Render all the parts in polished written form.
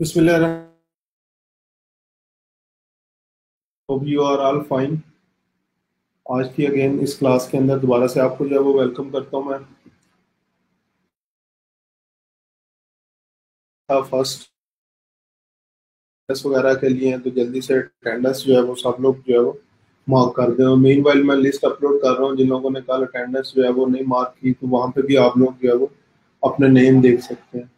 Bismillah. Hope you are all fine. आज की again इस क्लास के अंदर दोबारा से आपको जो है वो वेलकम करता हूँ मैं। फर्स्ट टेस्ट वगैरह के लिए हैं तो जल्दी से अटेंडेंस जो है वो सब लोग जो है वो मार्क कर दें। मेन वाइल मैं लिस्ट अपलोड कर रहा हूँ, जिन लोगों ने कल अटेंडेंस जो है वो नहीं मार्क की तो वहाँ पे भी आप लोग जो है वो अपने नेम देख सकते हैं।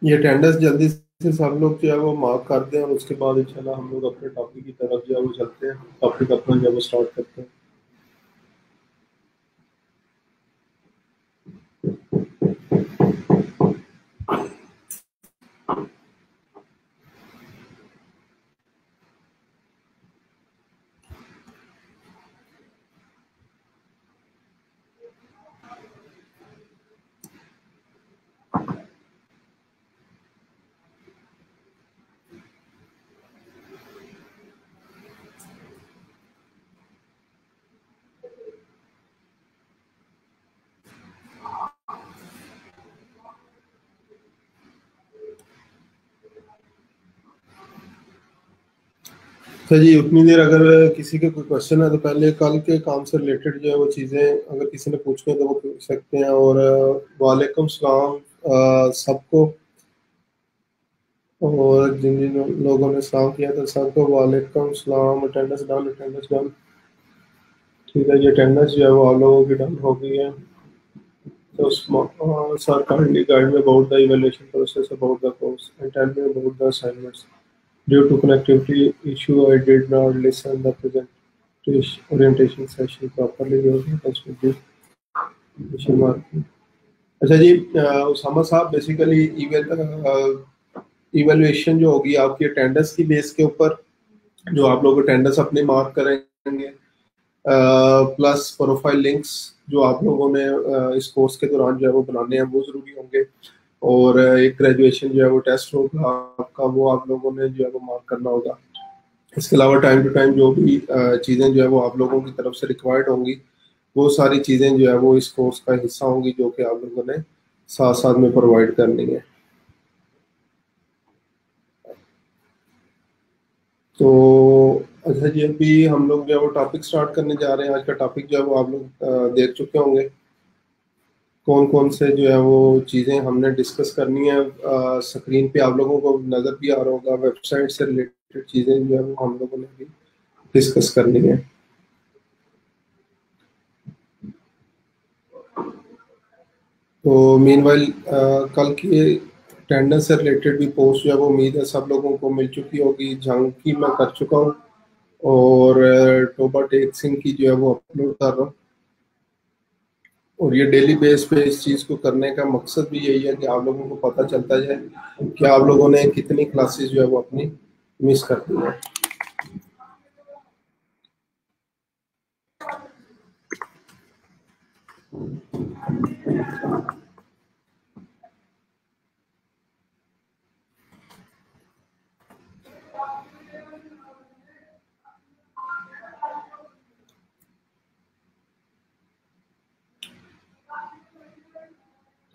ये अटेंडेंस जल्दी से सब लोग जो है वो मार्क कर दें और उसके बाद इंशाल्लाह हम लोग अपने टॉपिक की तरफ जो है वो चलते हैं। टॉपिक अपना जो है वो स्टार्ट करते हैं। अच्छा जी, उतनी देर अगर किसी के कोई क्वेश्चन है तो पहले कल के काम से रिलेटेड जो है वो चीज़ें अगर किसी ने पूछनी है तो वो पूछ सकते हैं। और वालेकुम सलाम सबको। और जिन जिन लोगों ने सलाम किया था सबको वालेकुम सलाम। Attendance done, attendance done. ठीक है जी, अटेंडेंस जो है वो आप लोगों की डन हो गई है। तो sir kindly guide me about the evaluation process about the course and tell me about the assignments. Due to connectivity issue, I did not listen the orientation session properly. अच्छा जी, उसामा साहब, बेसिकली इवेल्युएशन जो होगी आपकी attendance की base के ऊपर, जो आप लोग अटेंडेंस अपने मार्क करेंगे प्लस प्रोफाइल लिंक्स जो आप लोगों ने इस कोर्स के दौरान जो है वो बनाने हैं वो ज़रूरी होंगे। और एक ग्रेजुएशन जो है वो टेस्ट होगा आपका, वो आप लोगों ने जो है वो मार्क करना होगा। इसके अलावा टाइम टू टाइम जो भी चीज़ें जो है वो आप लोगों की तरफ से रिक्वायर्ड होंगी, वो सारी चीज़ें जो है वो इस कोर्स का हिस्सा होंगी, जो कि आप लोगों ने साथ साथ में प्रोवाइड करनी है। तो अच्छा जी, अभी हम लोग जो है वो टॉपिक स्टार्ट करने जा रहे हैं। आज का टॉपिक जो है वो आप लोग देख चुके होंगे, कौन कौन से जो है वो चीज़ें हमने डिस्कस करनी है। स्क्रीन पे आप लोगों को नज़र भी आ रहा होगा, वेबसाइट से रिलेटेड चीज़ें जो है वो हम लोगों ने भी डिस्कस करनी है। तो मीनवाइल कल की अटेंडेंस से रिलेटेड भी पोस्ट जो है वो उम्मीद है सब लोगों को मिल चुकी होगी। झांकी मैं कर चुका हूँ और टोबा टेक सिंह की जो है वो अपलोड कर रहा हूँ। और ये डेली बेस पे इस चीज़ को करने का मकसद भी यही है कि आप लोगों को पता चलता जाए कि आप लोगों ने कितनी क्लासेस जो है वो अपनी मिस कर दी है।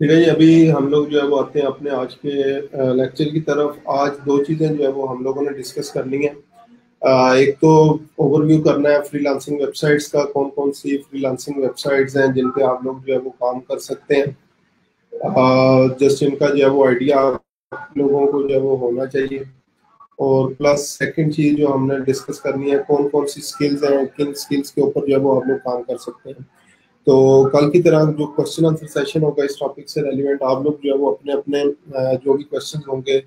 ठीक है जी, अभी हम लोग जो है वो आते हैं अपने आज के लेक्चर की तरफ। आज दो चीज़ें जो है वो हम लोगों ने डिस्कस करनी है। एक तो ओवरव्यू करना है फ्रीलांसिंग वेबसाइट्स का, कौन कौन सी फ्रीलांसिंग वेबसाइट्स हैं जिन पे आप लोग जो है वो काम कर सकते हैं। जस्ट इनका जो है वो आइडिया आप लोगों को जो है वो होना चाहिए। और प्लस सेकंड चीज़ जो हमने डिस्कस करनी है, कौन कौन सी स्किल्स हैं, किन स्किल्स के ऊपर जो है वो आप लोग काम कर सकते हैं। तो कल की तरह जो क्वेश्चन आंसर सेशन होगा इस टॉपिक से रेलिवेंट, आप लोग जो है वो अपने अपने जो भी क्वेश्चन होंगे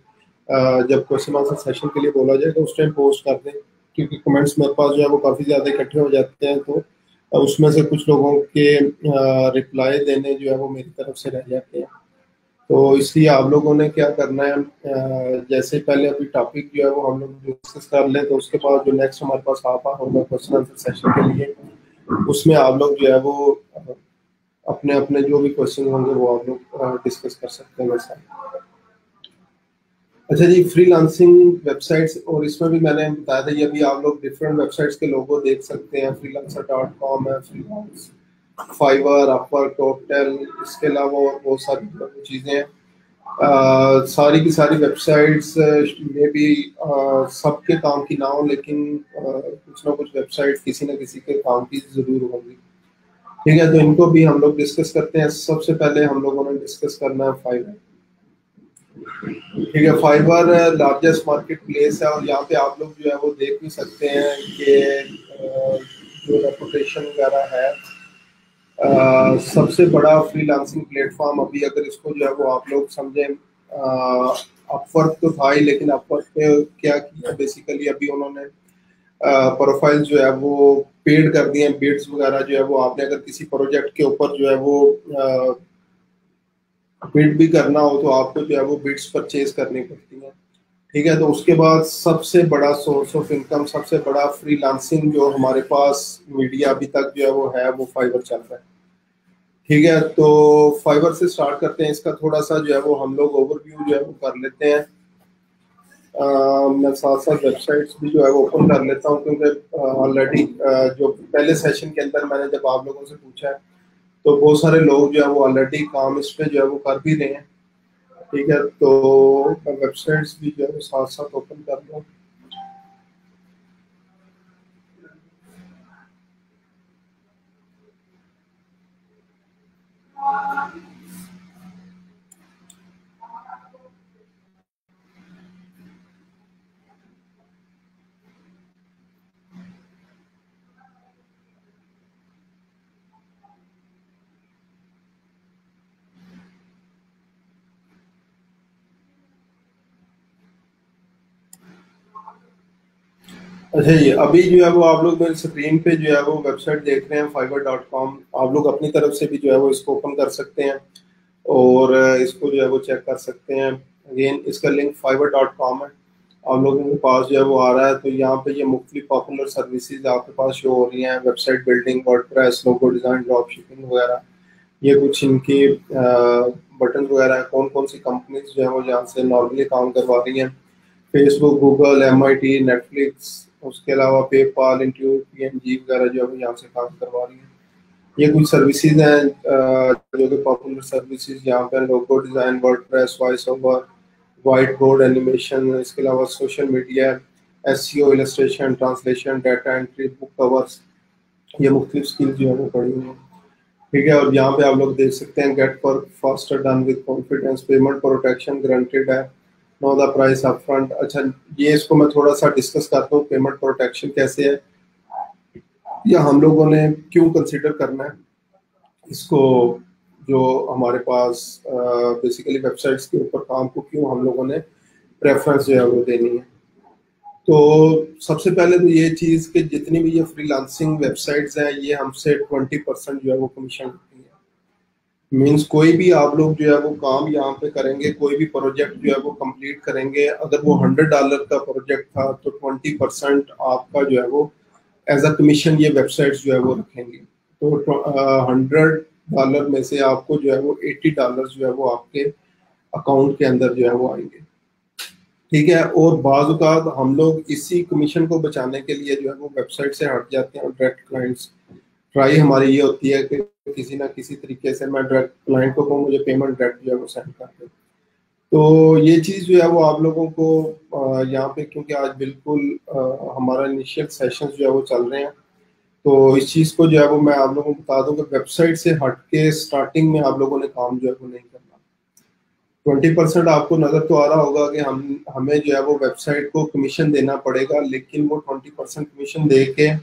जब क्वेश्चन आंसर सेशन के लिए बोला जाएगा उस टाइम पोस्ट कर दें, क्योंकि कमेंट्स मेरे पास जो है वो काफ़ी ज़्यादा इकट्ठे हो जाते हैं। तो उसमें से कुछ लोगों के रिप्लाई देने जो है वो मेरी तरफ से रह जाते हैं। तो इसलिए आप लोगों ने क्या करना है, जैसे पहले अभी टॉपिक जो है वो हम लोग डिस्कस कर लें, तो उसके बाद जो नेक्स्ट हमारे पास आ होगा क्वेश्चन आंसर सेशन के लिए, उसमें आप लोग जो है वो अपने अपने जो भी क्वेश्चन होंगे वो आप लोग डिस्कस कर सकते हैं वैसा। अच्छा जी, फ्रीलांसिंग वेबसाइट्स, और इसमें भी मैंने बताया था, ये भी आप लोग डिफरेंट वेबसाइट्स के लोगो देख सकते हैं। freelancer.com है, फ्रीलांस, फाइवर, अपवर्क, टॉपटेल, इसके अलावा और बहुत सारी चीज़ें हैं। सारी की सारी वेबसाइट्स में भी सबके काम की ना हो, लेकिन कुछ ना कुछ वेबसाइट किसी न किसी के काम की ज़रूर होंगी। ठीक है, तो इनको भी हम लोग डिस्कस करते हैं। सबसे पहले हम लोगों ने डिस्कस करना है फाइवर। ठीक है, फाइवर लार्जेस्ट मार्केट प्लेस है, और यहाँ पे आप लोग जो है वो देख भी सकते हैं कि जो रेपुटेशन वगैरह है, सबसे बड़ा फ्रीलांसिंग प्लेटफॉर्म अभी अगर इसको जो है वो आप लोग समझें, अपवर्क तो था ही, लेकिन अपवर्क पे क्या किया बेसिकली, अभी उन्होंने प्रोफाइल जो है वो पेड कर दिए हैं। बिड्स वगैरह जो है वो आपने अगर किसी प्रोजेक्ट के ऊपर जो है वो बिड भी करना हो तो आपको जो है वो बिड्स परचेज करनी पड़ती हैं। ठीक है, तो उसके बाद सबसे बड़ा सोर्स ऑफ इनकम, सबसे बड़ा फ्रीलांसिंग जो हमारे पास मीडिया अभी तक जो है वो फाइवर चल रहा है। ठीक है, तो फाइवर से स्टार्ट करते हैं। इसका थोड़ा सा जो है वो हम लोग ओवरव्यू जो है वो कर लेते हैं। मैं साथ साथ वेबसाइट्स भी जो है वो ओपन कर लेता हूँ, क्योंकि ऑलरेडी जो पहले सेशन के अंदर मैंने जब आप लोगों से पूछा है तो बहुत सारे लोग जो है वो ऑलरेडी काम इस पे जो है वो कर भी रहे हैं। ठीक है, तो मैं वेबसाइट्स भी जो है वो साथ साथ ओपन कर लूँ। अच्छा जी, अभी जो है वो आप लोग मेरे स्क्रीन पे जो है वो वेबसाइट देख रहे हैं fiverr.com। आप लोग अपनी तरफ से भी जो है वो इसको ओपन कर सकते हैं और इसको जो है वो चेक कर सकते हैं। अगेन इसका लिंक fiverr.com है। आप लोगों के पास जो है वो आ रहा है। तो यहाँ पे ये मुख्तलिफ पॉपुलर सर्विसेज आपके पास शो हो रही हैं, website building, WordPress, logo design, drop shipping वगैरह। ये कुछ इनके बटन वगैरह है, कौन कौन सी कंपनीज जो है वो यहाँ से नॉर्मली काम करवा रही हैं। फेसबुक, गूगल, MIT, नेटफ्लिक्स, उसके अलावा पेपाल, इंट्यूट, PNG वगैरह जो है वो यहाँ से काम करवा रही हैं। ये कुछ सर्विसेज हैं जो कि पॉपुलर सर्विसेज यहाँ पे, logo design, WordPress, voice over, white board animation, इसके अलावा social media, SEO, illustration, translation, data entry, book covers. ये मुख्तलिफ स्किल जो है वो पड़ी हुई हैं। ठीक है, और यहाँ पे आप लोग देख सकते हैं, get work faster done with confidence, payment protection guaranteed है, know the price up front. अच्छा, ये इसको मैं थोड़ा सा डिस्कस करता हूँ, पेमेंट प्रोटेक्शन कैसे है या हम लोगों ने क्यों कंसिडर करना है इसको, जो हमारे पास बेसिकली वेबसाइट्स के ऊपर काम को क्यों हम लोगों ने प्रेफरेंस जो है वो देनी है। तो सबसे पहले तो ये चीज़ कि जितनी भी ये फ्रीलांसिंग वेबसाइट्स हैं ये हमसे 20% जो है वो कमीशन लेती हैं। मीन्स कोई भी आप लोग जो है वो काम यहाँ पे करेंगे, कोई भी प्रोजेक्ट जो है वो कंप्लीट करेंगे, अगर वो $100 का प्रोजेक्ट था तो 20% आपका जो है वो एज अ कमीशन ये वेबसाइट्स जो है वो रखेंगे। तो $100 में से आपको जो है वो $80 जो है वो आपके अकाउंट के अंदर जो है वो आएंगे। ठीक है, और बाज़ औक़ात हम लोग इसी कमीशन को बचाने के लिए जो है वो वेबसाइट से हट जाते हैं और डायरेक्ट क्लाइंट्स। ट्राई हमारी ये होती है कि किसी ना किसी तरीके से मैं डायरेक्ट क्लाइंट को कहूँ मुझे पेमेंट डायरेक्ट जो है वो सेंड कर दे। तो ये चीज़ जो है वो आप लोगों को यहाँ पे, क्योंकि आज बिल्कुल हमारा इनिशियल सेशंस जो है वो चल रहे हैं, तो इस चीज़ को जो है वो मैं आप लोगों को बता दूं कि वेबसाइट से हट के स्टार्टिंग में आप लोगों ने काम जो है वो नहीं करना। 20% आपको नजर तो आ रहा होगा कि हमें जो है वो वेबसाइट को कमीशन देना पड़ेगा, लेकिन वो 20% कमीशन दे के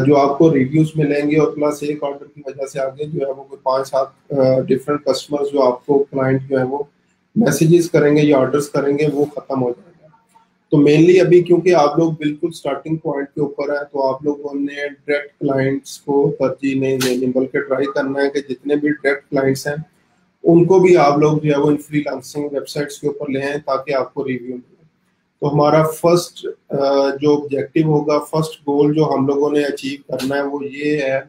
जो आपको रिव्यूज मिलेंगे और प्लस एक ऑर्डर की वजह से आगे जो है वो कोई 5-7 डिफरेंट कस्टमर्स जो आपको क्लाइंट जो है वो मैसेजेस करेंगे या ऑर्डर्स करेंगे, वो खत्म हो जाएगा। तो मेनली अभी क्योंकि आप लोग बिल्कुल स्टार्टिंग पॉइंट के ऊपर है, तो आप लोगों ने डायरेक्ट क्लाइंट्स को तरजीह नहीं देनी, बल्कि ट्राई करना है कि जितने भी डायरेक्ट क्लाइंट्स हैं उनको भी आप लोग जो है वो इन फ्रीलांसिंग वेबसाइट्स के ऊपर ले आए ताकि आपको रिव्यू मिले। तो हमारा फर्स्ट जो ऑब्जेक्टिव होगा, फर्स्ट गोल जो हम लोगों ने अचीव करना है वो ये है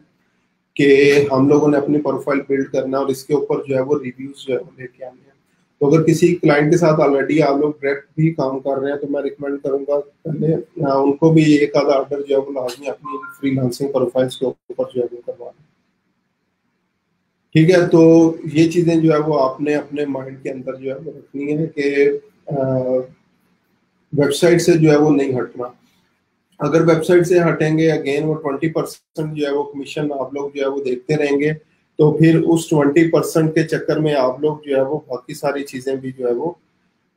कि हम लोगों ने अपनी प्रोफाइल बिल्ड करना है और इसके ऊपर जो है वो रिव्यूज जो है वो लेके आने हैं। तो अगर किसी क्लाइंट के साथ ऑलरेडी आप लोग डायरेक्ट भी काम कर रहे हैं तो मैं रिकमेंड करूंगा पहले उनको भी एक आधा ऑर्डर जो है वो लाजमी अपनी फ्रीलांसिंग प्रोफाइल्स के ऊपर जो है वो करवाना। ठीक है, तो ये चीज़ें जो है वो आपने अपने माइंड के अंदर जो है वो रखनी है कि वेबसाइट से जो है वो नहीं हटना। अगर वेबसाइट से हटेंगे अगेन वो 20% जो है वो कमीशन आप लोग जो है वो देखते रहेंगे, तो फिर उस 20% के चक्कर में आप लोग जो है वो बाकी सारी चीज़ें भी जो है वो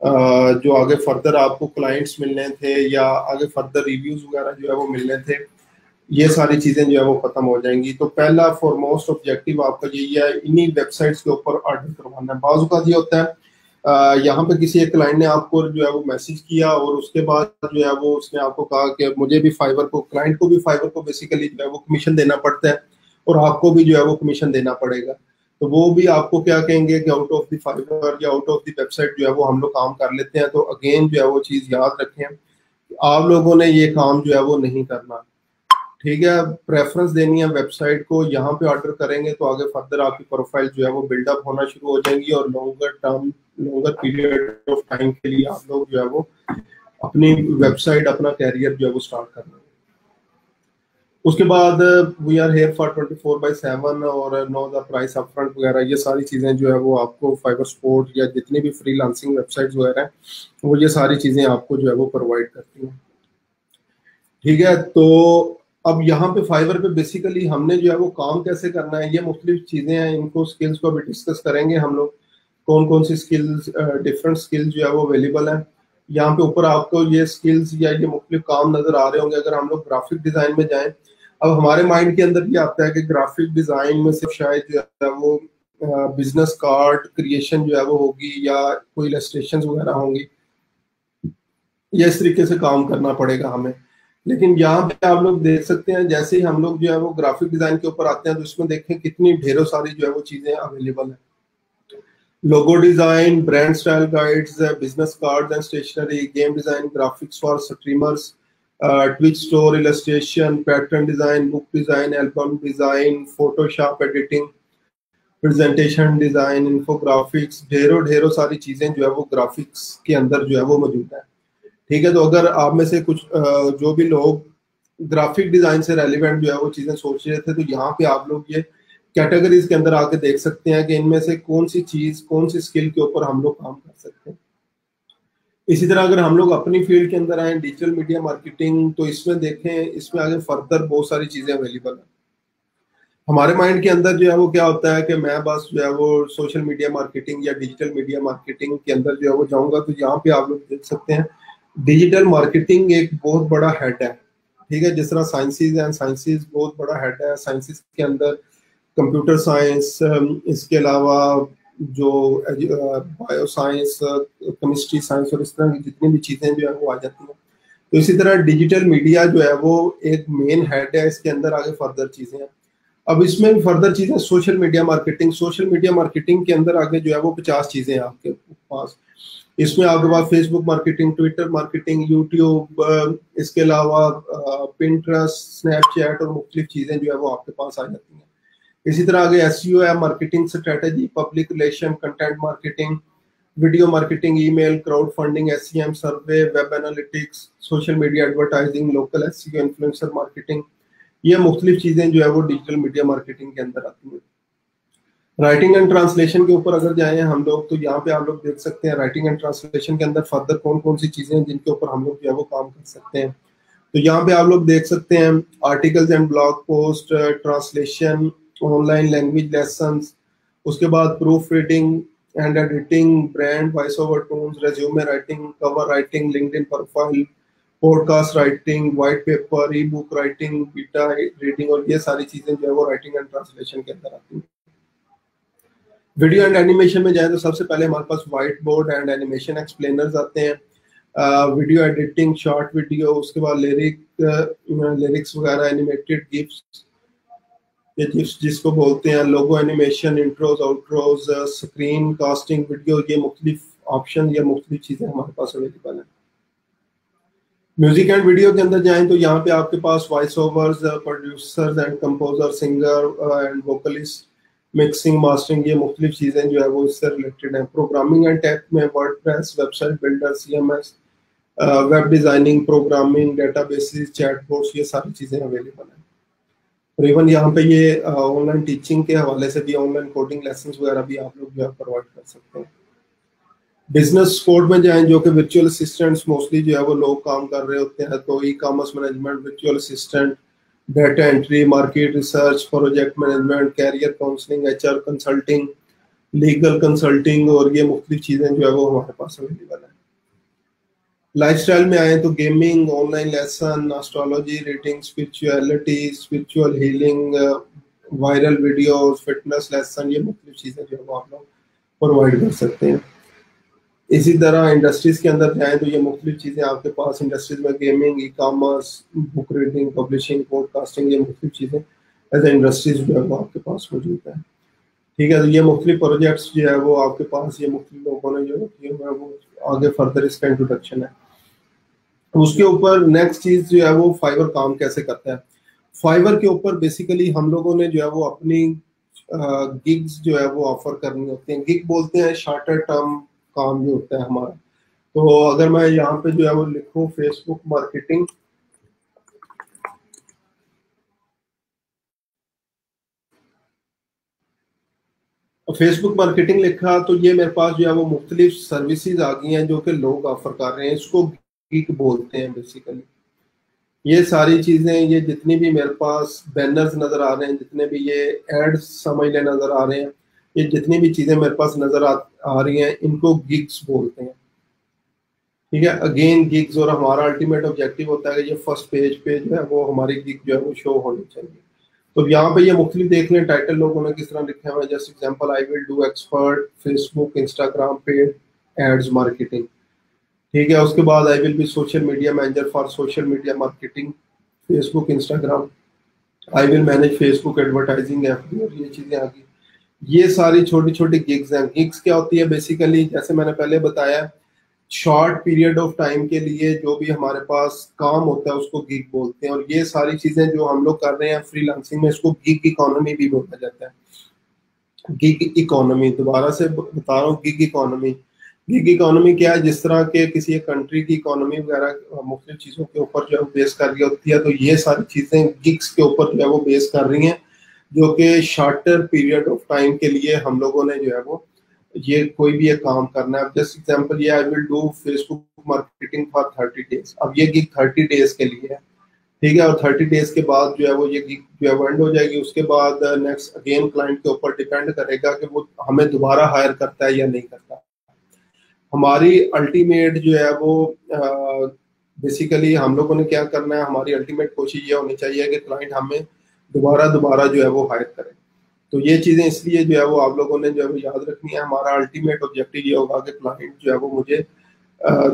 जो आगे फर्दर आपको क्लाइंट्स मिलने थे या आगे फर्दर रिव्यूज वगैरह जो है वो मिलने थे, ये सारी चीज़ें जो है वो खत्म हो जाएंगी। तो पहला फॉरमोस्ट ऑब्जेक्टिव आपका यही है, इन्हीं वेबसाइट्स के ऊपर ऑर्डर करवाना है। बाज़ औक़ात ये होता है यहाँ पे किसी एक क्लाइंट ने आपको जो है वो मैसेज किया और उसके बाद जो है वो उसने आपको कहा कि मुझे भी फाइवर को, क्लाइंट को भी फाइवर को बेसिकली जो है वो कमीशन देना पड़ता है और आपको भी जो है वो कमीशन देना पड़ेगा। तो वो भी आपको क्या कहेंगे कि आउट ऑफ द फाइवर या आउट ऑफ द वेबसाइट जो है वो हम लोग काम कर लेते हैं। तो अगेन जो है वो चीज़ याद रखें, आप लोगों ने ये काम जो है वो नहीं करना। ठीक है, प्रेफरेंस देनी है वेबसाइट को, यहाँ पे ऑर्डर करेंगे तो आगे फर्दर आपकी प्रोफाइल जो है वो बिल्डअप होना शुरू हो जाएंगी और लॉन्गर पीरियड ऑफ टाइम के लिए आप लोग जो है वो अपनी वेबसाइट, अपना कैरियर जो है वो स्टार्ट करना है। उसके बाद वी आर हेयर फॉर 24/7 और no the price up front वगैरह, ये सारी चीज़ें जो है वो आपको फाइवर स्पोर्ट या जितनी भी फ्रीलांसिंग वेबसाइट्स वगैरह हैं वो ये सारी चीज़ें आपको जो है वो प्रोवाइड करती हैं। ठीक है, तो अब यहाँ पे फाइवर पे बेसिकली हमने जो है वो काम कैसे करना है, ये मुख्तलिफ चीज़ें हैं, इनको स्किल्स को भी डिस्कस करेंगे हम लोग, कौन कौन सी स्किल्स, डिफरेंट स्किल्स जो है वो अवेलेबल हैं। यहाँ पे ऊपर आपको ये स्किल्स या ये मुख्तलिफ काम नज़र आ रहे होंगे। अगर हम लोग ग्राफिक डिज़ाइन में जाएं, अब हमारे माइंड के अंदर ये आता है कि ग्राफिक डिज़ाइन में सिर्फ शायद जो है वो बिजनेस कार्ड क्रिएशन जो है वो होगी या कोई इलस्ट्रेशन वगैरह होंगी, या इस तरीके से काम करना पड़ेगा हमें। लेकिन यहाँ पे आप लोग देख सकते हैं, जैसे ही हम लोग जो है वो ग्राफिक डिजाइन के ऊपर आते हैं तो इसमें देखें कितनी ढेरों सारी जो है वो चीजें अवेलेबल है। logo design, brand style guides, business cards and stationery, game design, graphics for streamers, Twitch store illustration, pattern design, book design, album design, Photoshop editing, presentation design, infographics, ढेरों ढेरों सारी चीजें जो है वो ग्राफिक्स के अंदर जो है वो मौजूद है। ठीक है, तो अगर आप में से कुछ जो भी लोग ग्राफिक डिजाइन से रेलिवेंट जो है वो चीजें सोच रहे थे, तो यहाँ पे आप लोग ये कैटेगरीज के अंदर आके देख सकते हैं कि इनमें से कौन सी चीज, कौन सी स्किल के ऊपर हम लोग काम कर सकते हैं। इसी तरह अगर हम लोग अपनी फील्ड के अंदर आए, डिजिटल मीडिया मार्केटिंग, तो इसमें देखें, इसमें आगे फर्दर बहुत सारी चीजें अवेलेबल है। हमारे माइंड के अंदर जो है वो क्या होता है कि मैं बस जो है वो सोशल मीडिया मार्केटिंग या डिजिटल मीडिया मार्केटिंग के अंदर जो है वो जाऊंगा। तो यहाँ पे आप लोग देख सकते हैं डिजिटल मार्केटिंग एक बहुत बड़ा हेड है। ठीक है, जिस तरह साइंसेज एंड साइंसेज बहुत बड़ा हेड है, साइंसेज के अंदर कंप्यूटर साइंस, इसके अलावा जो बायो साइंस, केमिस्ट्री साइंस और इस तरह की जितनी भी चीजें जो है वो आ जाती हैं। तो इसी तरह डिजिटल मीडिया जो है वो एक मेन हेड है, इसके अंदर आगे फर्दर चीजें हैं। अब इसमें भी फर्दर चीजें, social media marketing, social media marketing के अंदर आगे जो है वो 50 चीजें हैं आपके पास। इसमें आपके पास Facebook marketing, Twitter marketing, YouTube, इसके अलावा पिंटरेस्ट, स्नैपचैट और मुख्तलिफ चीजें जो है वो आपके पास आ जाती हैं। इसी तरह आगे एसईओ है, marketing strategy, public relation, content marketing, video marketing, email, crowdfunding, SEM, survey, web analytics, social media advertising, local SEO, influencer marketing, ये मुख्तलिफ चीजें जो है वो डिजिटल मीडिया मार्केटिंग के अंदर आती हैं। राइटिंग एंड ट्रांसलेशन के ऊपर अगर जाएं हम लोग, तो यहाँ पे आप लोग देख सकते हैं राइटिंग एंड ट्रांसलेशन के अंदर फर्दर कौन कौन सी चीजें हैं जिनके ऊपर हम लोग जो है वो काम कर सकते हैं। तो यहाँ पे आप लोग देख सकते हैं articles and blog post, translation, online language lessons, उसके बाद proof reading and editing, brand voice over tones, resume writing, cover writing, LinkedIn profile, podcast writing, white paper, e book writing, beta reading, और ये सारी चीजें जो है वो writing and translation के अंदर आती हैं। वीडियो एंड एनिमेशन में जाए तो सबसे पहले हमारे पास whiteboard and animation explainers आते हैं, वीडियो एडिटिंग, शॉर्ट वीडियो, उसके बाद लिरिक्स वगैरह, एनिमेटेड गिफ्स, ये गिफ्स जिसको बोलते हैं, logo animation, intros outros, screen casting video, ये मुख्तलिफ ऑप्शन या मुख्तलिफ चीजें हमारे पास अवेलेबल है। म्यूजिक एंड वीडियो के अंदर जाएं तो यहाँ पे आपके पास voice overs, producers and composer, singer and vocalist, mixing, mastering, ये मुख्तलिफ चीजें जो है वो इससे रिलेटेड हैं। प्रोग्रामिंग एंड टेक में WordPress, website builder, CMS, web designing, programming, databases, chatbots, ये सारी चीजें अवेलेबल हैं। और इवन यहाँ पे ये ऑनलाइन टीचिंग के हवाले से भी ऑनलाइन कोडिंग लेसन वगैरह भी आप लोग जो है प्रोवाइड कर सकते हैं। बिजनेस कोड में जाएं, जो कि वर्चुअल असिस्टेंट्स मोस्टली जो है वो लोग काम कर रहे होते हैं, तो e commerce management, virtual assistant, data entry, market research, project management, career counselling, HR consulting, legal consulting, और ये मुख्तलिफ चीजें जो है वो हमारे पास अवेलेबल है। लाइफस्टाइल में आए तो gaming, online lesson, astrology, reading, spirituality, spiritual healing, viral videos, fitness lesson, ये मुख्तलिफ चीजें जो है वो आप लोग प्रोवाइड कर सकते हैं। इसी तरह इंडस्ट्रीज के अंदर जाएं तो ये मुख्तलिफ चीज़ें आपके पास इंडस्ट्रीज में gaming, e commerce, book reading, publishing, podcasting, ये मुख्तलिफ चीज़ें एज ए इंडस्ट्रीज जो है वो आपके पास मौजूद है। ठीक है, तो ये मुख्तलिफ प्रोजेक्ट्स जो है वो आपके पास, ये मुख्तलिफ लोगों ने जो किए हुए हैं, वो आगे फर्दर इसका इंट्रोडक्शन है। उसके ऊपर नेक्स्ट चीज़ जो है वो फाइवर काम कैसे करता है। फाइवर के ऊपर बेसिकली हम लोगों ने जो है वो अपनी गिग्स जो है वो ऑफर करनी होती हैं। गिग बोलते हैं शॉर्टर टर्म काम जो होता है हमारा। तो अगर मैं यहाँ पे जो है वो लिखूं फेसबुक मार्केटिंग, फेसबुक मार्केटिंग लिखा तो ये मेरे पास जो है वो मुख्तलिफ सर्विसेज आ गई हैं जो कि लोग ऑफर कर रहे हैं, इसको गिग बोलते हैं बेसिकली। ये सारी चीजें, ये जितनी भी मेरे पास बैनर्स नजर आ रहे हैं, जितने भी ये एड्स समझ लें नजर आ रहे हैं, ये जितनी भी चीजें मेरे पास नजर आ रही हैं, इनको गिग्स बोलते हैं। ठीक है, अगेन गिग्स, और हमारा अल्टीमेट ऑब्जेक्टिव होता है कि ये फर्स्ट पेज पे जो है वो हमारी गिग जो है वो शो होनी चाहिए। तो यहाँ पे ये मुख्तलिफ देख लें टाइटल लोगों ने किस तरह लिखे हुए हैं। Just example, I will do expert Facebook Instagram paid ads marketing. ठीक है, उसके बाद I will be social media manager for social media marketing Facebook Instagram, I will manage Facebook advertising FB, और ये चीजें आ गई। ये सारी छोटी छोटी गिग्स हैं। गिग्स क्या होती है बेसिकली, जैसे मैंने पहले बताया, शॉर्ट पीरियड ऑफ टाइम के लिए जो भी हमारे पास काम होता है उसको गिग बोलते हैं। और ये सारी चीजें जो हम लोग कर रहे हैं फ्रीलांसिंग में, इसको गिग इकोनॉमी भी बोला जाता है। गिग इकोनॉमी, दोबारा से बता रहा हूँ, गिग इकोनॉमी। गिग इकोनॉमी क्या है, जिस तरह के किसी एक कंट्री की इकोनॉमी वगैरह मुख्तलिफ चीजों के ऊपर जो है बेस कर रही होती है, तो ये सारी चीजें गिग्स के ऊपर जो है वो बेस कर रही हैं, जो कि शॉर्टर पीरियड ऑफ टाइम के लिए हम लोगों ने जो है वो ये कोई भी एक काम करना है। जस्ट एग्जांपल, ये आई will do Facebook marketing for 30 days. अब ये गिग 30 डेज के लिए है, ठीक है। और 30 डेज के बाद जो है वो ये गिग जो है एंड हो जाएगी। उसके बाद नेक्स्ट अगेन क्लाइंट के ऊपर डिपेंड करेगा कि वो हमें दोबारा हायर करता है या नहीं करता। हमारी अल्टीमेट जो है वो बेसिकली हम लोगों ने क्या करना है, हमारी अल्टीमेट कोशिश ये होनी चाहिए कि क्लाइंट हमें दोबारा दोबारा जो है वो हायर करे। तो ये चीजें इसलिए जो है वो आप लोगों ने जो है वो याद रखनी है। हमारा अल्टीमेट ऑब्जेक्टिव ये होगा कि क्लाइंट जो है वो मुझे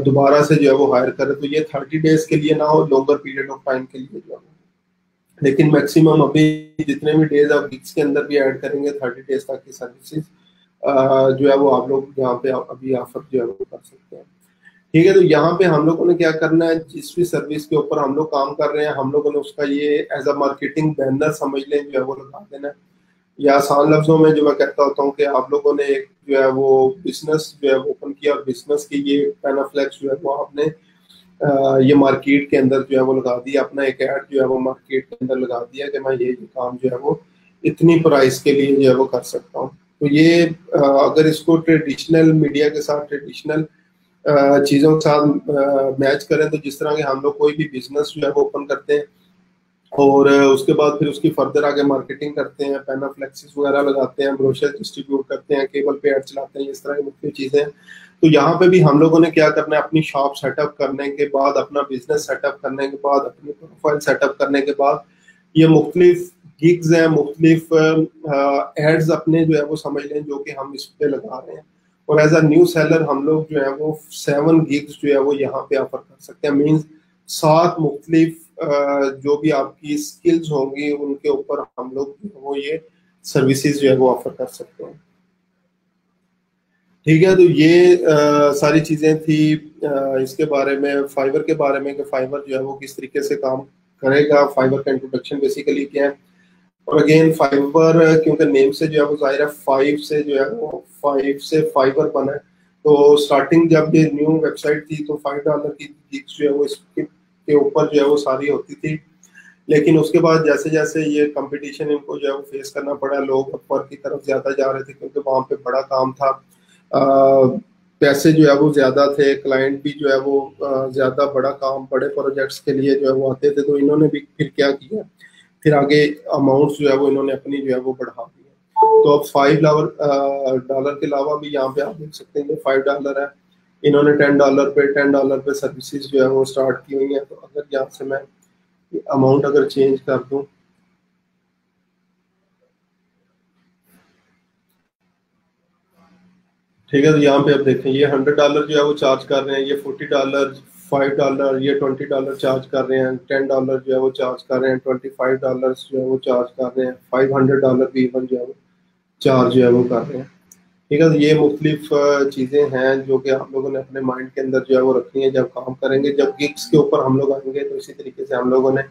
दोबारा से जो है वो हायर करे। तो ये 30 डेज के लिए ना हो, लॉन्गर पीरियड ऑफ टाइम के लिए जो है। लेकिन मैक्सिमम अभी जितने भी डेज आप वीक्स के अंदर भी ऐड करेंगे 30 डेज तक की सर्विसेज जो है वो आप लोग यहाँ पे अभी ऑफर जो है वो कर सकते हैं। ठीक है, तो यहाँ पे हम लोगों ने क्या करना है, जिस भी सर्विस के ऊपर हम लोग काम कर रहे हैं, हम लोगों ने उसका ये एज अ मार्केटिंग बैनर समझ लें जो है वो लगा देना है। या आसान लफ्जों में जो मैं कहता होता हूँ कि आप लोगों ने एक जो है वो बिजनेस जो है ओपन किया, और बिजनेस की ये पैनाफ्लेक्स जो है वो आपने ये मार्केट के अंदर जो है वो लगा दिया, अपना एक ऐड जो है वो मार्केट के अंदर लगा दिया कि मैं ये काम जो है वो इतनी प्राइस के लिए जो है वो कर सकता हूँ। तो ये अगर इसको ट्रेडिशनल मीडिया के साथ, ट्रेडिशनल चीज़ों के साथ मैच करें, तो जिस तरह के हम लोग कोई भी बिजनेस जो है वो ओपन करते हैं और उसके बाद फिर उसकी फर्दर आगे मार्केटिंग करते हैं, पैनाफ्लेक्सिस वगैरह लगाते हैं, ब्रोशर डिस्ट्रीब्यूट करते हैं, केबल पे ऐड चलाते हैं, इस तरह की मुख्य चीज़ें हैं। तो यहाँ पे भी हम लोगों ने क्या करना है, अपनी शॉप सेटअप करने के बाद, अपना बिजनेस सेटअप करने के बाद, अपनी प्रोफाइल सेटअप करने के बाद, ये मुख्तलिफ गिग्स हैं, मुख्तलिफ एड्स अपने जो है वो समझ लें जो कि हम इस पे लगा रहे हैं। और एज अ न्यू सेलर हम लोग जो है वो 7 गिग्स जो है वो यहाँ पे ऑफर कर सकते हैं। मीन्स 7 मुख्तलिफ जो भी आपकी स्किल्स होंगी उनके ऊपर हम लोग वो ये सर्विसेज जो है वो ऑफर कर सकते हैं। ठीक है, तो ये सारी चीजें थी इसके बारे में, फाइवर के बारे में, कि फाइवर जो है वो किस तरीके से काम करेगा, फाइवर का इंट्रोडक्शन बेसिकली क्या है। और अगेन फाइवर क्योंकि नेम से जो है वो जाहिर है 5 से जो है वो 5 से फाइवर बना है। तो स्टार्टिंग जब ये न्यू वेबसाइट थी तो $5 की गिग्स जो है वो इसके ऊपर जो है वो सारी होती थी। लेकिन उसके बाद जैसे जैसे ये कंपटीशन इनको जो है वो फेस करना पड़ा, लोग अपवर्क की तरफ ज्यादा जा रहे थे क्योंकि वहाँ पे बड़ा काम था, पैसे जो है वो ज्यादा थे, क्लाइंट भी जो है वो ज्यादा बड़ा काम, बड़े प्रोजेक्ट्स के लिए जो है वो आते थे। तो इन्होंने भी फिर क्या किया, फिर आगे अमाउंट जो है वो इन्होंने अपनी जो है वो बढ़ा दी है। तो अब $5 के अलावा भी यहाँ पे आप देख सकते हैं $5 है। इन्होंने $10 पे सर्विसेज जो है वो स्टार्ट की हुई है। तो अगर यहाँ से मैं अमाउंट अगर चेंज कर दूं, ठीक है, तो यहाँ पे आप देखें ये $100 जो है वो चार्ज कर रहे हैं, ये $40, $5, ये $20 चार्ज कर रहे हैं, $10 जो है वो चार्ज कर रहे हैं, $25 जो है वो चार्ज कर रहे हैं, $500 भी इवन जो है वो चार्ज जो है वो कर रहे हैं। ठीक है, तो ये मुख्तलिफ चीज़ें हैं जो कि आप लोगों ने अपने माइंड के अंदर जो है वो रखनी है जब काम करेंगे। जब गिग्स के ऊपर हम लोग आएंगे तो इसी तरीके से हम लोगों ने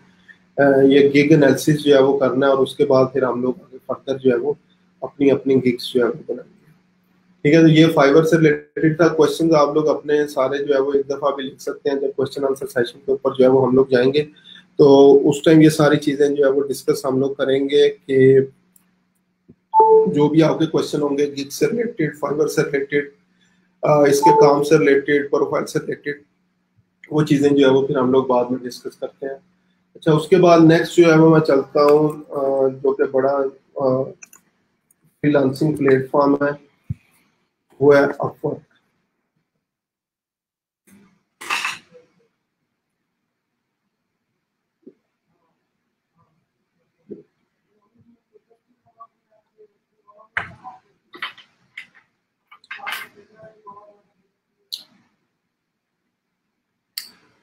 ये गिग एनालिसिस जो है वो करना है, और उसके बाद फिर हम लोग आगे फर्दर जो है वो अपनी अपनी गिग्स जो है वो बनाएंगे। ठीक है, तो ये फाइवर से रिलेटेड था। क्वेश्चंस आप लोग अपने सारे जो है वो एक दफा भी लिख सकते हैं, जब क्वेश्चन आंसर सेशन के ऊपर जो है वो हम लोग जाएंगे तो उस टाइम ये सारी चीजें जो है वो डिस्कस हम लोग करेंगे कि जो भी आपके क्वेश्चन होंगे गिग से रिलेटेड, फाइवर से रिलेटेड, इसके काम से रिलेटेड, प्रोफाइल से रिलेटेड, वो चीजें जो है वो फिर हम लोग बाद में डिस्कस करते हैं। अच्छा, उसके बाद नेक्स्ट जो है वो मैं चलता हूँ जो कि बड़ा फ्रीलांसिंग प्लेटफॉर्म है, वो है अपवर्क।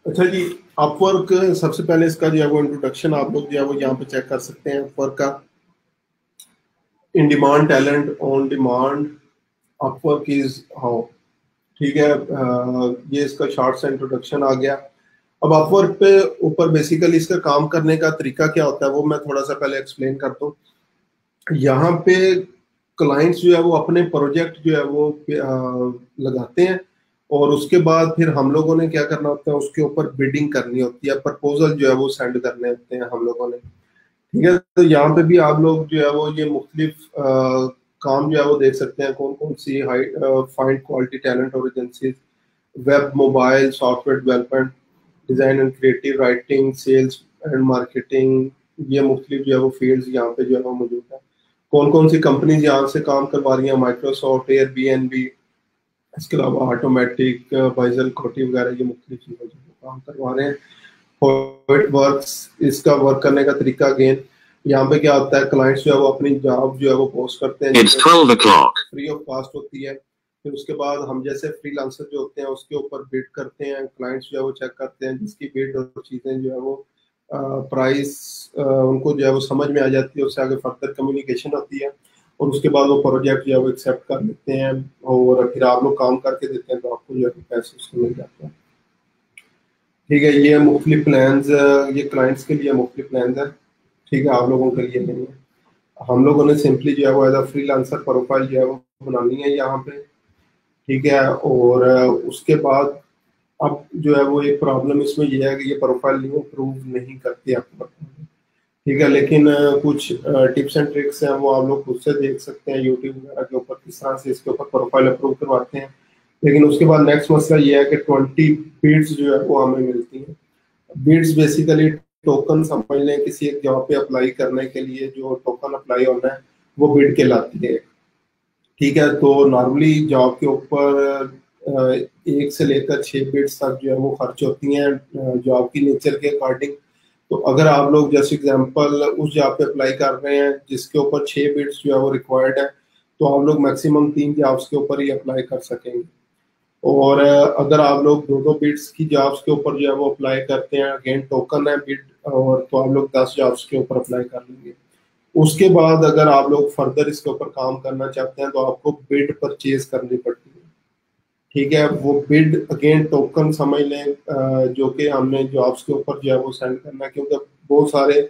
अच्छा जी, अपवर्क सबसे पहले इसका जो है वो इंट्रोडक्शन आप लोग जो है वो यहाँ पे चेक कर सकते हैं अपवर्क का। In demand talent on demand, Upwork is how. ठीक है, ये इसका शॉर्ट सा इंट्रोडक्शन आ गया। अब अपवर्क पे ऊपर बेसिकली इसका काम करने का तरीका क्या होता है वो मैं थोड़ा सा पहले एक्सप्लेन करता हूँ। यहाँ पे क्लाइंट्स जो है वो अपने प्रोजेक्ट जो है वो लगाते हैं, और उसके बाद फिर हम लोगों ने क्या करना होता है, उसके ऊपर बिडिंग करनी होती है, प्रपोजल जो है वो सेंड करने होते हैं हम लोगों ने। ठीक है, तो यहाँ पे भी आप लोग जो है वो ये मुख्तलिफ काम जो है वो देख सकते हैं, कौन कौन सी हाई फाइंड क्वालिटी टैलेंट और agencies, web, mobile, software development, design and creative writing, sales and marketing, ये मुख्तलिफ जो है वो फील्ड्स यहाँ पे जो है वो मौजूद है। कौन कौन सी कंपनीज यहाँ से काम करवा रही हैं, माइक्रोसॉफ्ट, एयरबीएनबी, इसके अलावा ऑटोमेटिक, बाइजल, कोटी वगैरह, ये मुख्तलिफ चीज़ें जो है काम करवा रहे हैं। वर्क्स, इसका वर्क करने का तरीका अगेन यहाँ पे क्या होता है, क्लाइंट्स जो है वो अपनी जॉब जो है वो पोस्ट करते हैं, फ्री ऑफ कॉस्ट होती है। फिर उसके बाद हम जैसे फ्रीलांसर जो होते हैं उसके ऊपर बिड करते हैं, क्लाइंट्स जो है वो चेक करते हैं, जिसकी बिड और चीज़ें जो है वो प्राइस उनको जो है वो समझ में आ जाती है, उससे आगे फर्दर कम्युनिकेशन होती है, और उसके बाद वो प्रोजेक्ट जो है वो एक्सेप्ट कर लेते हैं, और फिर आप लोग काम करके देते हैं तो आपको जो है पैसे उसको मिल जाते हैं। ठीक है, ये मुख्तलिफ प्लान्स, ये क्लाइंट्स के लिए मुख्तलिफ प्लान्स हैं। ठीक है, आप लोगों के लिए नहीं है। हम लोगों ने सिंपली जो है वो एज अ फ्रीलांसर प्रोफाइल जो है वो बनानी है यहाँ पे। ठीक है, और उसके बाद अब जो है वो एक प्रॉब्लम इसमें ये है कि ये प्रोफाइल नहीं अप्रूव नहीं करती आपको। ठीक है, लेकिन कुछ टिप्स एंड ट्रिक्स हैं वो आप लोग खुद से देख सकते हैं यूट्यूब वगैरह के ऊपर, किस तरह से इसके ऊपर प्रोफाइल अप्रूव करवाते हैं। लेकिन उसके बाद नेक्स्ट मसला ये है कि 20 बीड्स जो है वो हमें मिलती हैं। बीड्स बेसिकली टोकन समझ लें, किसी एक जॉब पे अप्लाई करने के लिए जो टोकन अप्लाई होना है वो बीड कहलाती है। ठीक है, तो नॉर्मली जॉब के ऊपर 1 से लेकर 6 बिड्स तक जो है वो खर्च होती हैं जॉब की नेचर के अकॉर्डिंग। तो अगर आप लोग जैसे एग्जांपल उस जॉब पे अप्लाई कर रहे हैं जिसके ऊपर 6 बिड्स जो है वो रिक्वायर्ड है, तो आप लोग मैक्सिमम 3 जॉब्स के ऊपर ही अप्लाई कर सकेंगे। और अगर आप लोग 2-2 बिड्स की जॉब्स के ऊपर जो है वो अप्लाई करते हैं, अगेन टोकन है बिड, और तो आप लोग 10 जॉब्स के ऊपर अप्लाई कर लेंगे। उसके बाद अगर आप लोग फर्दर इसके ऊपर काम करना चाहते हैं तो आपको बिड परचेज करनी पड़ती है। ठीक है, वो बिड अगेन टोकन समझ लें, जो कि हमने जॉब्स के ऊपर जो है वो सेंड करना है, क्योंकि बहुत सारे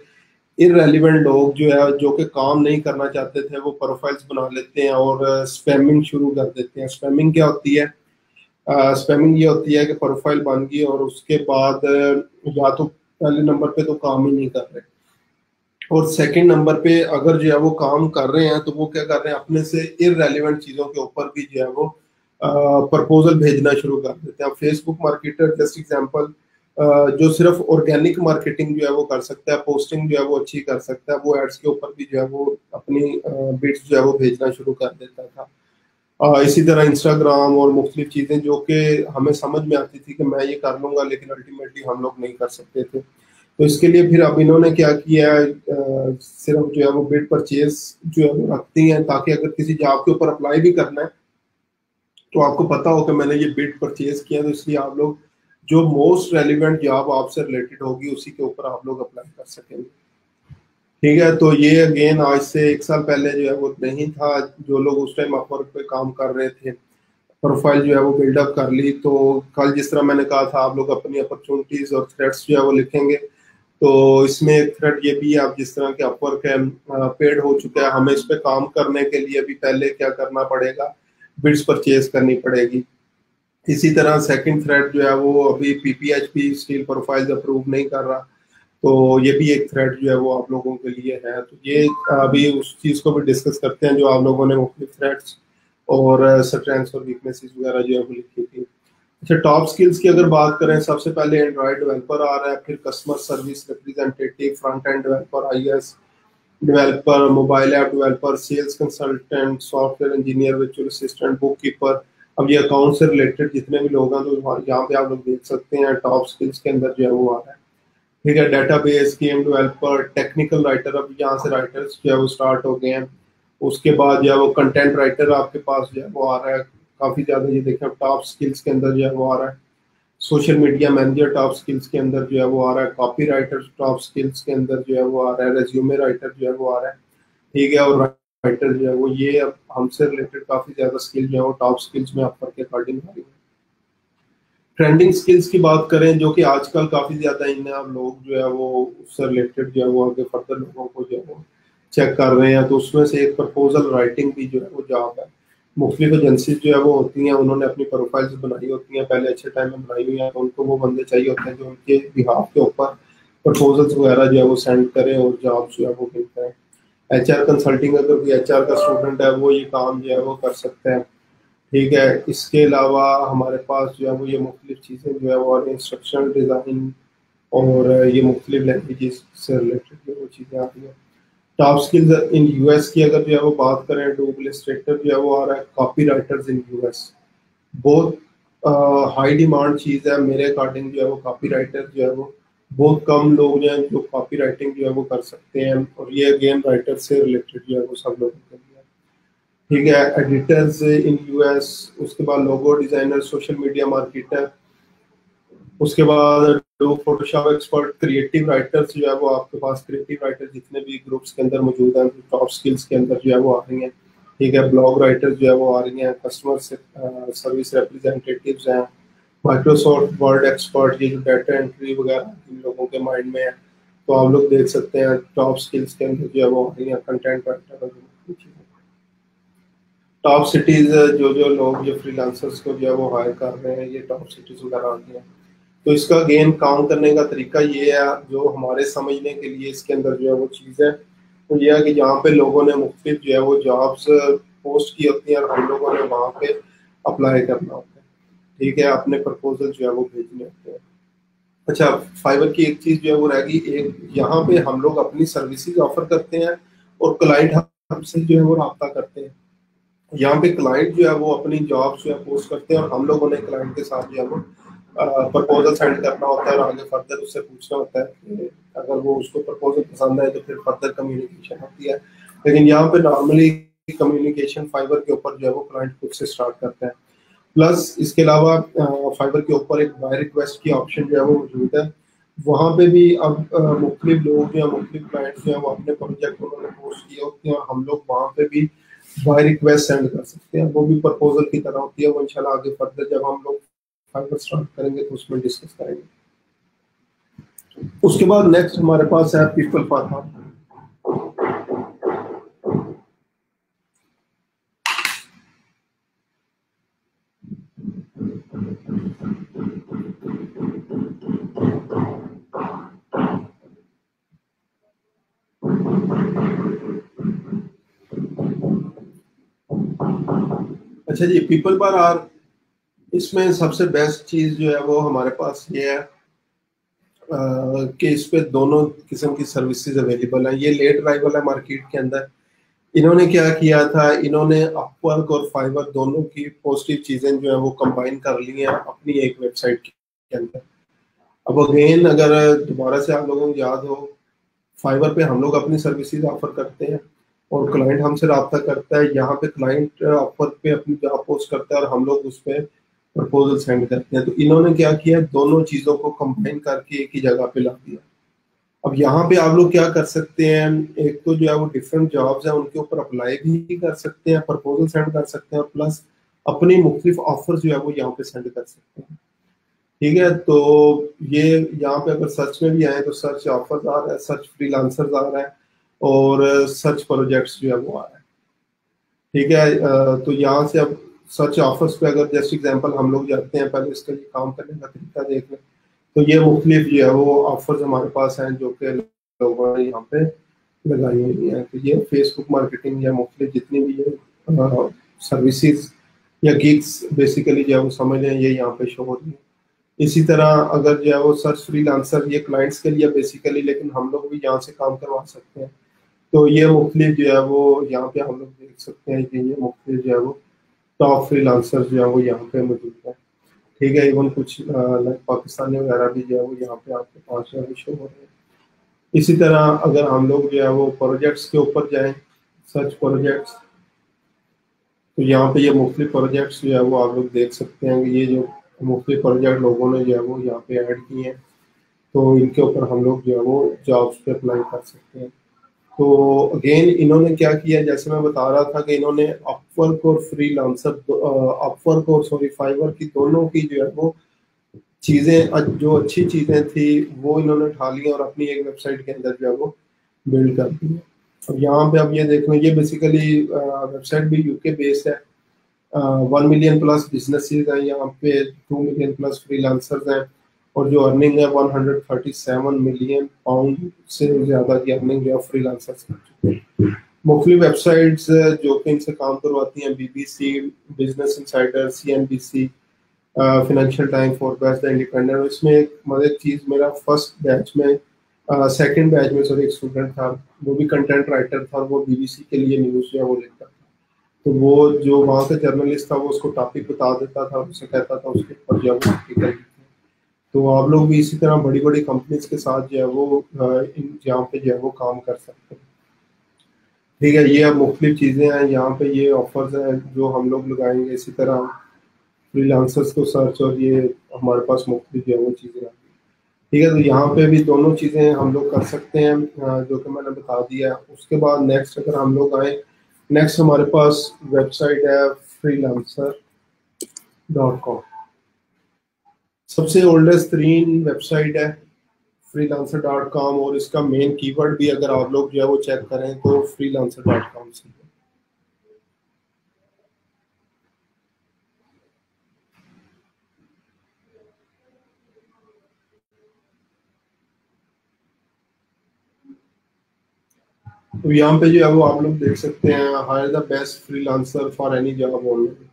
इररेलेवेंट लोग जो है जो कि काम नहीं करना चाहते थे वो प्रोफाइल्स बना लेते हैं और स्पैमिंग शुरू कर देते हैं। स्पैमिंग क्या होती है? स्पैमिंग ये होती है कि प्रोफाइल बन गई और उसके बाद या तो पहले नंबर पे तो काम ही नहीं कर रहे, और सेकंड नंबर पे अगर जो है वो काम कर रहे हैं तो वो क्या कर रहे हैं, अपने से इररेलेवेंट चीज़ों के ऊपर भी जो है वो प्रपोजल भेजना शुरू कर देते हैं। फेसबुक मार्केटर जस्ट एग्जांपल, जो सिर्फ ऑर्गेनिक मार्केटिंग जो है वो कर सकता है, पोस्टिंग जो है वो अच्छी कर सकता है, वो एड्स के ऊपर भी जो है वो अपनी बिट्स जो है वो भेजना शुरू कर देता था। इसी तरह इंस्टाग्राम और मुख्तलिफ चीज़ें जो कि हमें समझ में आती थी कि मैं ये कर लूँगा, लेकिन अल्टीमेटली हम लोग नहीं कर सकते थे। तो इसके लिए फिर अब इन्होंने क्या किया है, सिर्फ जो है वो बिड परचेज जो है वो रखती हैं, ताकि अगर किसी जॉब के ऊपर अप्लाई भी करना है तो आपको पता हो कि मैंने ये बिड परचेज किया, तो इसलिए आप लोग जो मोस्ट रेलिवेंट जॉब आपसे रिलेटेड होगी उसी के ऊपर आप लोग अप्लाई कर सकेंगे। ठीक है, तो ये अगेन आज से 1 साल पहले जो है वो नहीं था। जो लोग उस टाइम अपवर्क पे काम कर रहे थे, प्रोफाइल जो है वो बिल्डअप कर ली, तो कल जिस तरह मैंने कहा था आप लोग अपनी अपॉर्चुनिटीज और थ्रेट्स जो है वो लिखेंगे, तो इसमें एक थ्रेड ये भी है, आप जिस तरह के अपवर्क है पेड हो चुका है, हमें इस पे काम करने के लिए भी पहले क्या करना पड़ेगा, बिड्स परचेज करनी पड़ेगी। इसी तरह सेकंड थ्रेड जो है वो अभी पीपीएचपी स्टील प्रोफाइल्स अप्रूव नहीं कर रहा, तो ये भी एक थ्रेड जो है वो आप लोगों के लिए है। तो ये अभी उस चीज़ को भी डिस्कस करते हैं जो आप लोगों ने मुख्तलिफ थ्रेड्स और स्ट्रेंथ्स और वीकनेसेस वगैरह जो है वो लिखी थी। अच्छा, टॉप स्किल्स की अगर बात करें, सबसे पहले एंड्रॉयड डेवलपर आ रहा है, फिर customer service representative, front end developer, iOS developer, mobile app developer, sales consultant, software engineer, virtual assistant, book keeper. अब ये अकाउंट से रिलेटेड जितने भी लोग हैं तो यहाँ पे आप लोग देख सकते हैं टॉप स्किल्स के अंदर जो है वो आ रहा है। ठीक है, database, game developer, technical writer, अब यहाँ से राइटर्स जो है वो स्टार्ट हो गए हैं। उसके बाद जो है वो कंटेंट राइटर आपके पास जो है वो आ रहा है काफ़ी ज़्यादा, ये देखें टॉप स्किल्स के अंदर जो है वो आ रहा है। Social media manager top skills के अंदर जो है वो आ रहा है। कॉपी राइटर टॉप स्किल्स के अंदर जो है वो आ रहा है। रेज्यूमे राइटर जो है वो आ रहा है। ठीक है, और राइटर जो है वो, ये अब हमसे रिलेटेड काफ़ी ज़्यादा स्किल जो है वो टॉप स्किल्स में अपवर के अकॉर्डिंग आ रही है। ट्रेंडिंग स्किल्स की बात करें जो कि आजकल काफ़ी ज़्यादा इन अब लोग जो है वो उससे रिलेटेड जो है वो आगे फर्दर लोगों को जो है वो चेक कर रहे हैं, तो उसमें से एक प्रपोजल राइटिंग भी जो है वो जॉब है। मुख्तलिफ एजेंसीज जो है वो होती हैं, उन्होंने अपनी प्रोफाइल्स बनाई होती हैं, पहले अच्छे टाइम में बनाई हुई हैं, तो उनको वो बंदे चाहिए होते हैं जो उनके बिहाफ के ऊपर प्रपोजल्स वगैरह जो है वो सेंड करें और जॉब जो है वो मिलता है। एचआर कंसल्टिंग, अगर कोई एचआर का स्टूडेंट है वो ये काम जो है वो कर सकते हैं। ठीक है, इसके अलावा हमारे पास जो है वो ये मुख्तलिफ चीज़ें जो है वो इंस्ट्रक्शनल डिज़ाइन और ये मुख्तलिफ लैंग्वेजेस से रिलेटेड जो वो चीज़ें आती हैं। टॉप स्किल्स इन यूएस की अगर जो है वो बात करें, अडोब इलस्ट्रेटर जो है वो आ रहा है, कॉपी राइटर्स इन यूएस बहुत हाई डिमांड चीज़ है मेरे अकॉर्डिंग। जो है वो कॉपी राइटर जो है वो बहुत कम लोग जो हैं जो कॉपी राइटिंग जो है वो कर सकते हैं, और ये अगेन राइटर से रिलेटेड जो है वो सब लोगों के लिए। ठीक है, एडिटर्स इन यूएस, उसके बाद लोगो डिजाइनर, सोशल मीडिया मार्केटर, उसके बाद फोटोशॉप एक्सपर्ट, क्रिएटिव राइटर्स जो है वो आपके पास क्रिएटिव राइटर जितने भी ग्रुप्स के अंदर मौजूद हैं टॉप स्किल्स के अंदर जो है वो आ रही हैं। ठीक है, ब्लॉग राइटर जो है वो आ रही हैं, कस्टमर सर्विस रिप्रेजेंटेटिव्स हैं, माइक्रोसॉफ्ट वर्ड एक्सपर्ट, ये जो डाटा एंट्री वगैरह इन लोगों के माइंड में है, तो आप लोग देख सकते हैं टॉप स्किल्स के अंदर जो है वो आ रही हैं, कंटेंट राइटर वगैरह। टॉप सिटीज जो जो लोग जो फ्रीलांसर्स को जो है वो हायर कर रहे हैं, ये टॉप सिटीज वगैरह आती हैं। तो इसका गेन काउंट करने का तरीका ये है, जो हमारे समझने के लिए इसके अंदर जो है वो चीज़ है, तो ये है कि यहाँ पे लोगों ने मुख्तलिफ जो है वो जॉब्स पोस्ट की होती हैं और हम लोगों ने वहाँ पे अप्लाई करना होता है। ठीक है, अपने प्रपोजल जो है वो भेजने होते हैं। अच्छा, फाइवर की एक चीज़ जो है वो रहेगी, एक यहाँ पे हम लोग अपनी सर्विसेज ऑफर करते हैं और क्लाइंट हमसे जो है वो रब्ता करते हैं। यहाँ पे क्लाइंट जो है वो अपनी जॉब जो है पोस्ट करते हैं और हम लोगों ने क्लाइंट के साथ जो है वो प्रपोजल सेंड करना होता है और आगे फर्दर उससे पूछना होता है कि अगर वो उसको प्रपोजल पसंद आए तो फिर फर्दर कम्युनिकेशन होती है। लेकिन यहाँ पे नॉर्मली कम्युनिकेशन फाइबर के ऊपर जो है वो क्लाइंट खुद से स्टार्ट करता है। प्लस इसके अलावा फाइबर के ऊपर एक बाय रिक्वेस्ट की ऑप्शन जो है वो मौजूद है। वहाँ पे भी अब मुख्तलिफ लोग या मुख्तलिफ क्लाइंट्स जो है वो अपने प्रोजेक्ट उन्होंने पोस्ट किए होते हैं और हम लोग वहाँ पे भी बाय रिक्वेस्ट सेंड कर सकते हैं, वो भी प्रपोजल की तरह होती है। वो इंशाल्लाह आगे फर्दर जब हम लोग फाइबर स्टार्ट करेंगे तो उसमें डिस्कस करेंगे। उसके बाद नेक्स्ट हमारे पास है पीपल पाथ। अच्छा जी, पीपल पर आर, इसमें सबसे बेस्ट चीज जो है वो हमारे पास ये है कि इस पे दोनों किस्म की सर्विसेज अवेलेबल है। ये लेट अराइवल है मार्केट के अंदर। इन्होंने क्या किया था, इन्होंने अपवर्क और फाइवर दोनों की पॉजिटिव चीजें जो है वो कंबाइन कर ली हैं अपनी एक वेबसाइट के अंदर। अब अगेन अगर दोबारा से आप लोगों को याद हो, फाइवर पे हम लोग अपनी सर्विसेज ऑफर करते हैं और क्लाइंट हमसे रब्ता करता है। यहाँ पे क्लाइंट अपवर्क पे अपनी जॉब पोस्ट करता है और हम लोग उस पर प्रपोजल सेंड करते हैं। तो इन्होंने क्या किया, दोनों चीज़ों को कंबाइन करके एक ही जगह पे ला दिया। अब यहाँ पे आप लोग क्या कर सकते हैं, एक तो जो है वो डिफरेंट जॉब्स है उनके ऊपर अप्लाई भी कर सकते हैं, प्रपोजल सेंड कर सकते हैं और प्लस अपनी मुख्तलिफ ऑफर जो है वो यहाँ पे सेंड कर सकते हैं। ठीक है, तो ये यहाँ पे अगर सर्च में भी आए तो सर्च ऑफर्स आ रहा है, सर्च फ्रीलांसर्स आ रहा है और सर्च प्रोजेक्ट्स जो है वो आ रहा है। ठीक है, तो यहाँ से अब सर्च ऑफर्स पे अगर जस्ट एग्जांपल हम लोग जाते हैं, पहले इसका ये काम करने का तरीका देख लें, तो ये मुख्तलिफ जो है वो ऑफर्स हमारे पास हैं जो कि लोगों ने यहाँ पे लगाई हुई हैं। तो ये फेसबुक मार्केटिंग या मुख्तलिफ जितनी भी ये सर्विसेज या गिग्स बेसिकली जो है वो समझ लें, ये यहाँ पे शो हो रही है। इसी तरह अगर जो है वो सर्च फ्रीलांसर, ये क्लाइंट्स के लिए बेसिकली, लेकिन हम लोग भी यहाँ से काम करवा सकते हैं। तो ये मुख्तलिफ जो है वो यहाँ पे हम लोग देख सकते हैं कि ये मुख्तलिफ जो है वो टॉप फ्रीलांसर जो है वो यहाँ पे मौजूद है। ठीक है, इवन कुछ लाइक पाकिस्तानी वगैरह भी जो है वो यहाँ पे आपके पास जो है शो हो रहे हैं। इसी तरह अगर हम लोग जो है वो प्रोजेक्ट्स के ऊपर जाएं, सर्च प्रोजेक्ट्स, तो यहाँ पे ये मुख्तलिफ प्रोजेक्ट्स जो है वो आप लोग देख सकते हैं कि ये जो मुख्तलिफ प्रोजेक्ट लोगों ने जो है वो यहाँ पे ऐड किए हैं, तो इनके ऊपर हम लोग जो है वो जॉब्स पे अप्लाई कर सकते हैं। तो अगेन इन्होंने क्या किया, जैसे मैं बता रहा था कि इन्होंने अपवर्क और फ्रीलांसर, अपवर्क और सॉरी फाइवर की दोनों की जो है वो चीजें, जो अच्छी चीजें थी वो इन्होंने उठा ली और अपनी एक वेबसाइट के अंदर जो है वो बिल्ड कर दी है। अब यहाँ पे अब ये देख लो, ये बेसिकली वेबसाइट भी यूके बेस्ड है। 1 मिलियन प्लस बिजनेसेस हैं यहाँ पे, 2 मिलियन प्लस फ्रीलांसर्स हैं, और जो अर्निंग है 137 मिलियन पाउंड से ज़्यादा की अर्निंग जो है फ्रीलांसर्स कर चुके हैं। मुख्तलिफ वेबसाइट्स जो कि इनसे काम करवाती हैं, BBC, business insider, CNBC, financial time, forecast, independent. इसमें एक मजेदार चीज़, मेरा फर्स्ट बैच में, सेकंड बैच में सॉरी, एक स्टूडेंट था, वो भी कंटेंट राइटर था, वो बीबीसी के लिए न्यूज़ जो है वो लिखता था। तो वो जो वहाँ का जर्नलिस्ट था वो उसको टॉपिक बता देता था, उससे कहता था उसके ऊपर जो है वो आर्टिकल लिखें। तो आप लोग भी इसी तरह बड़ी बड़ी कंपनीज के साथ जो है वो इन यहाँ पे जो है वो काम कर सकते हैं। ठीक है, ये अब मुख्तलिफ चीज़ें हैं यहाँ पे, ये ऑफर्स हैं जो हम लोग लगाएंगे। इसी तरह फ्रीलांसर्स को सर्च, और ये हमारे पास मुख्तलिफ जो है वो चीज़ें आती हैं। ठीक है, तो यहाँ पे भी दोनों चीज़ें हम लोग कर सकते हैं, जो कि मैंने बता दिया है। उसके बाद नेक्स्ट अगर हम लोग आए, नेक्स्ट हमारे पास वेबसाइट है freelancer.com। सबसे ओल्डेस्ट तरीन वेबसाइट है freelancer.com, और इसका मेन कीवर्ड भी अगर आप लोग जो है वो चेक करें तो freelancer.com से है। तो यहाँ पे जो है वो आप लोग देख सकते हैं, hire the best freelancer for any job online.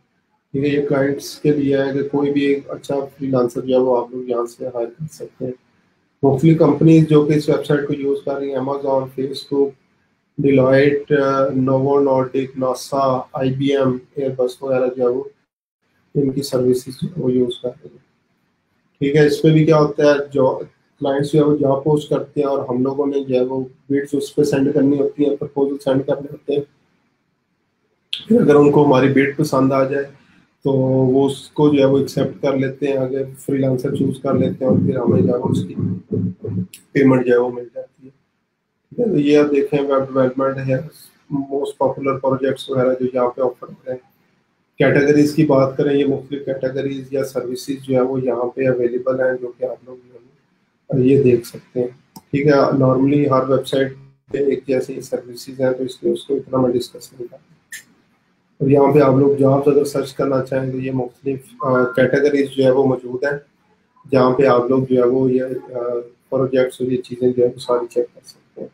ठीक है, ये क्लाइंट्स के लिए है कि कोई भी एक अच्छा फ्रीलांसर जो है वो आप लोग यहाँ से हायर कर सकते हैं। मुख्तलिफ कंपनीज जो कि इस वेबसाइट को यूज़ कर रही हैं, Amazon, Facebook, Deloitte, novo Nordic, NASA, IBM, Airbus वगैरह जो है वो इनकी सर्विसेज वो यूज़ कर रही हैं। ठीक है, इसमें भी क्या होता है, जो क्लाइंट्स जो है वो जॉब पोस्ट करते हैं और हम लोगों ने जो है वो बिड्स उस पर सेंड करनी होती है, प्रपोजल सेंड करने होते हैं। फिर अगर उनको हमारी बिड पसंद आ जाए तो वो उसको जो है वो एक्सेप्ट कर लेते हैं, आगे फ्रीलांसर चूज कर लेते हैं, और फिर हमें जो है उसकी पेमेंट जो है वो मिल जाती है। ठीक है, तो ये आप देखें, वेब डेवलपमेंट है, मोस्ट पॉपुलर प्रोजेक्ट्स वगैरह जो यहाँ पे ऑफर हो रहे हैं। कैटेगरीज की बात करें, ये मुख्तलिफ कैटेगरीज या सर्विसेज जो है वो यहाँ पे अवेलेबल हैं, जो कि आप लोग जो है वो ये देख सकते हैं। ठीक है, नॉर्मली हर वेबसाइट पे एक जैसी सर्विसेज हैं, तो इसलिए उसको इतना मैं डिस्कस नहीं करता। और यहाँ पे आप लोग जॉब्स अगर सर्च करना चाहें तो ये मुख्तलिफ कैटेगरीज जो है वो मौजूद है, जहाँ पे आप लोग जो है वो ये प्रोजेक्ट्स और ये चीज़ें जो है वो सारी चेक कर सकते हैं।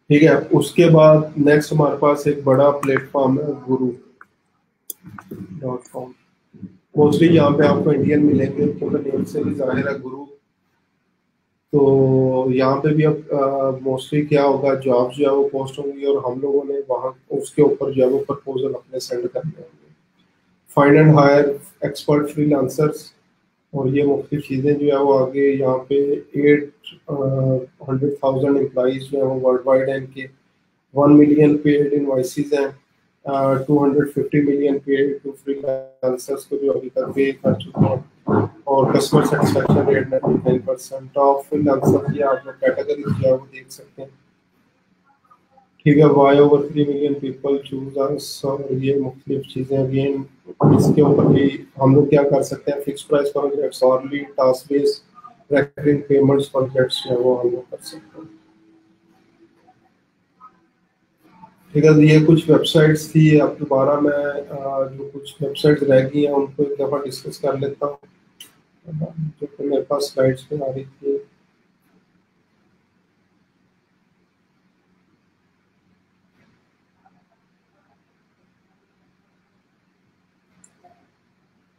ठीक है, उसके बाद नेक्स्ट हमारे पास एक बड़ा प्लेटफॉर्म है guru.com। मोस्टली यहाँ पे आपको इंडियन मिलेंगे, क्योंकि नेम से भी जाहिर है गुरु। तो यहाँ पे भी अब मोस्टली क्या होगा, जॉब जो है वो पोस्ट होंगी और हम लोगों ने वहाँ उसके ऊपर जो है वो प्रपोजल अपने सेंड करने होंगे। Find and hire expert freelancers, और ये मुख्तलिफ चीज़ें जो है वो आगे यहाँ पे 800,000 एम्प्लॉज जो है वो वर्ल्ड वाइड हैं इनके, 1 मिलियन पेड इनवॉइसेज हैं, 250 मिलियन पेड टू फ्रीलांसर्स को जो अभी तक पे कर चुके हैं, और customer satisfaction rate 99%। Of freelancer की आप लोग कैटेगरी जो है वो देख सकते हैं। ठीक है, why over 3 million people choose us, और ये मुख्तलिफ चीज़ें अगेन इसके ऊपर भी हम लोग क्या कर सकते हैं, fix price projects, hourly task based recurring payments projects जो है वो हम लोग कर सकते हैं। ठीक है, तो ये कुछ वेबसाइट्स थी। अब दोबारा मैं जो कुछ वेबसाइट्स रह गई हैं उनको एक दफ़ा डिस्कस कर लेता हूँ, जो कि मेरे पास स्लाइड्स पे आ रही थी।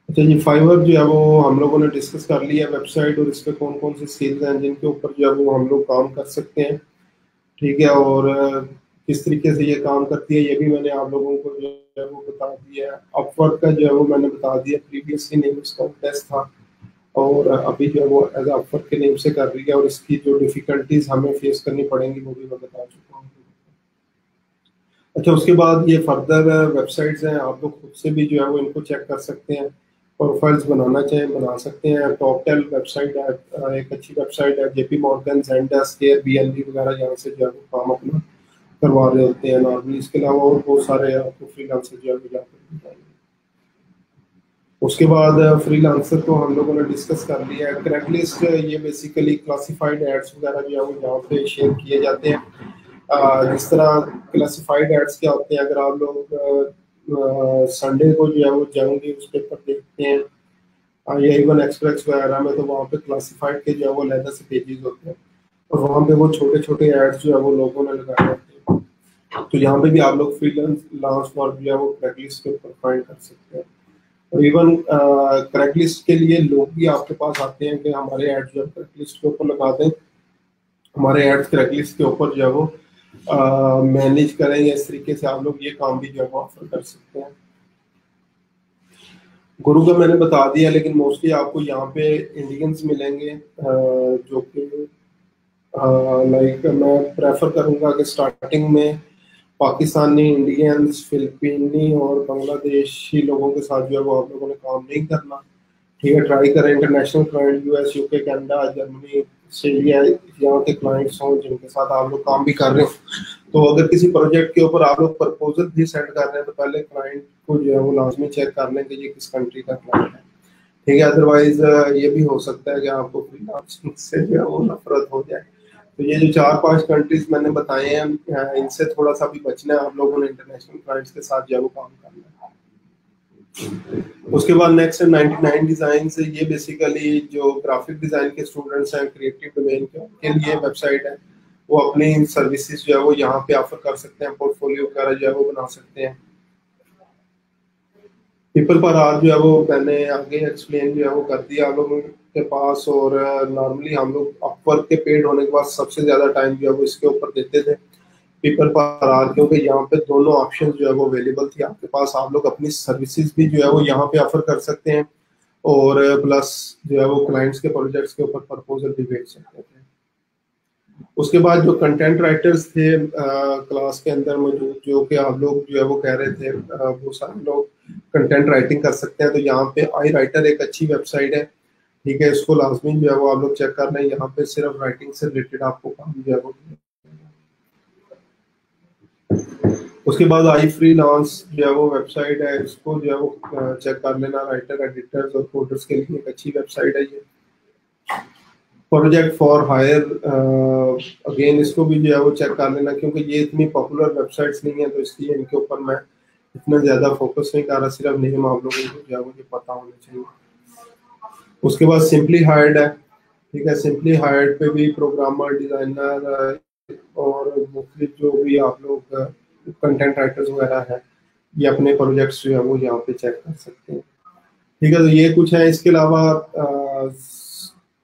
अच्छा जी, फाइवर जो है वो हम लोगों ने डिस्कस कर लिया वेबसाइट, और इस पे कौन कौन सी स्किल्स हैं जिनके ऊपर जो है वो हम लोग काम कर सकते हैं। ठीक है, और किस तरीके से ये काम करती है ये भी मैंने आप लोगों को जो है वो बता दिया है। अपवर्क का जो है वो मैंने बता दिया, प्रीवियसली नेम उसका टेस्ट था, और अभी जो है वो एज अपवर्क के नेम से कर रही है, और इसकी जो डिफिकल्टीज हमें फेस करनी पड़ेंगी वो भी मैं बता चुका हूँ। अच्छा, उसके बाद ये फर्दर वेबसाइट्स हैं, आप लोग खुद से भी जो है वो इनको चेक कर सकते हैं, प्रोफाइल्स बनाना चाहें बना सकते हैं। टॉप 10 वेबसाइट है, एक अच्छी वेबसाइट है। जेपी मॉर्गन, ज़ेंडेस्क, एयरबीएनबी वगैरह यहाँ से जो है वो काम अपना करवा रहे होते हैं नॉर्मली। इसके अलावा और बहुत सारे आपको फ्रीलांसर जो है वो यहाँ पे मिल जाएंगे। उसके बाद फ्रीलांसर को हम लोगों ने डिस्कस कर लिया है। क्रैकलिस्ट ये बेसिकली क्लासिफाइड एड्स वगैरह जो है वो यहाँ पे शेयर किए जाते हैं। जिस तरह क्लासिफाइड एड्स क्या होते हैं, अगर आप लोग संडे को जो है वो जंग न्यूज़पेपर देखते हैं या इवन एक्सप्रेस वगैरह में, तो वहाँ पे क्लासिफाइड के जो है वो अलग से पेजेस होते हैं और वहाँ पे वो छोटे छोटे एड्स जो है वो लोगों ने लगाए होते हैं। तो यहाँ पे भी आप लोग फ्रीलांस वर्क जो है वो क्रैकलिस्ट के ऊपर फाइंड कर सकते हैं। और इवन क्रैकलिस्ट के लिए लोग भी आपके पास आते हैं कि हमारे एड्स जो है क्रैकलिस्ट के ऊपर लगा दें, हमारे एड्स क्रैकलिस्ट के ऊपर जो है वो मैनेज करेंगे। इस तरीके से आप लोग ये काम भी जो है वो ऑफर कर सकते हैं। गुरु का मैंने बता दिया, लेकिन मोस्टली आपको यहाँ पे इंडियंस मिलेंगे जो कि लाइक मैं प्रेफर करूँगा कि स्टार्टिंग में पाकिस्तानी, इंडियंस, फिलिपीनी और बांग्लादेशी लोगों के साथ जो है वो आप लोगों ने काम नहीं करना। ठीक है, ट्राई करें international client US, UK, Canada, Germany, Australia, यहाँ के क्लाइंट्स हों जिनके साथ आप लोग काम भी कर रहे हो। तो अगर किसी प्रोजेक्ट के ऊपर आप लोग प्रपोजल भी सेंड कर रहे हैं तो पहले क्लाइंट को जो है वो लाजमी चेक कर लें कि ये किस कंट्री का क्लाइंट है। ठीक है, अदरवाइज ये भी हो सकता है कि आपको फ्रीलांसिंग से जो है वो नफरत हो जाए। तो ये जो 4-5 कंट्रीज मैंने बताए हैं इनसे थोड़ा सा भी बचना है आप लोगों ने। इंटरनेशनल क्लाइंट्स के साथ जो है वो काम करना है। उसके बाद नेक्स्ट है 99 डिजाइन से। ये बेसिकली जो ग्राफिक डिजाइन के स्टूडेंट्स हैं क्रिएटिव डोमेन के, उनके लिए वेबसाइट है। वो अपनी सर्विसेज जो है वो यहाँ पे ऑफर कर सकते हैं, पोर्टफोलियो वगैरह जो है वो बना सकते हैं। पीपल पर आवर जो है वो मैंने आगे एक्सप्लेन जो है वो कर दिया आप लोगों के पास। और नॉर्मली हम लोग अपवर्क के पेड होने के बाद सबसे ज्यादा टाइम जो है वो इसके ऊपर देते थे, पीपल पर आवर, क्योंकि यहाँ पे दोनों ऑप्शन जो है वो अवेलेबल थी आपके पास। आप लोग अपनी सर्विसेज भी जो है वो यहाँ पे ऑफर कर सकते हैं और प्लस जो है वो क्लाइंट्स के प्रोजेक्ट्स के ऊपर प्रपोजल भी भेज सकते थे। उसके बाद जो कंटेंट राइटर्स थे क्लास के अंदर मौजूद, जो कि आप लोग जो है वो कह रहे थे वो सारे लोग कंटेंट राइटिंग कर सकते हैं। तो यहाँ पे आई राइटर एक अच्छी वेबसाइट है। ठीक है, इसको लाजमी जो है वो आप लोग चेक कर लें। यहाँ पे सिर्फ राइटिंग से रिलेटेड आपको काम जो है वो। उसके बाद आई फ्रीलांस जो है वो वेबसाइट है, इसको जो है वो चेक कर लेना। राइटर, एडिटर्स और कोडर्स के लिए एक अच्छी वेबसाइट है ये। प्रोजेक्ट फॉर हायर, अगेन इसको भी जो है वो चेक कर लेना, क्योंकि ये इतनी पॉपुलर वेबसाइट्स नहीं है तो इसलिए इनके ऊपर मैं इतना ज़्यादा फोकस नहीं कर रहा। सिर्फ नेम आप लोगों को जो है वो पता होना चाहिए। उसके बाद सिंपली हायर्ड है। ठीक है, सिंपली हायर्ड पे भी प्रोग्रामर, डिज़ाइनर और मुख्तलिफ जो भी आप लोग कंटेंट राइटर्स वगैरह हैं, ये अपने प्रोजेक्ट्स जो है वो यहाँ पे चेक कर सकते हैं। ठीक है, तो ये कुछ है। इसके अलावा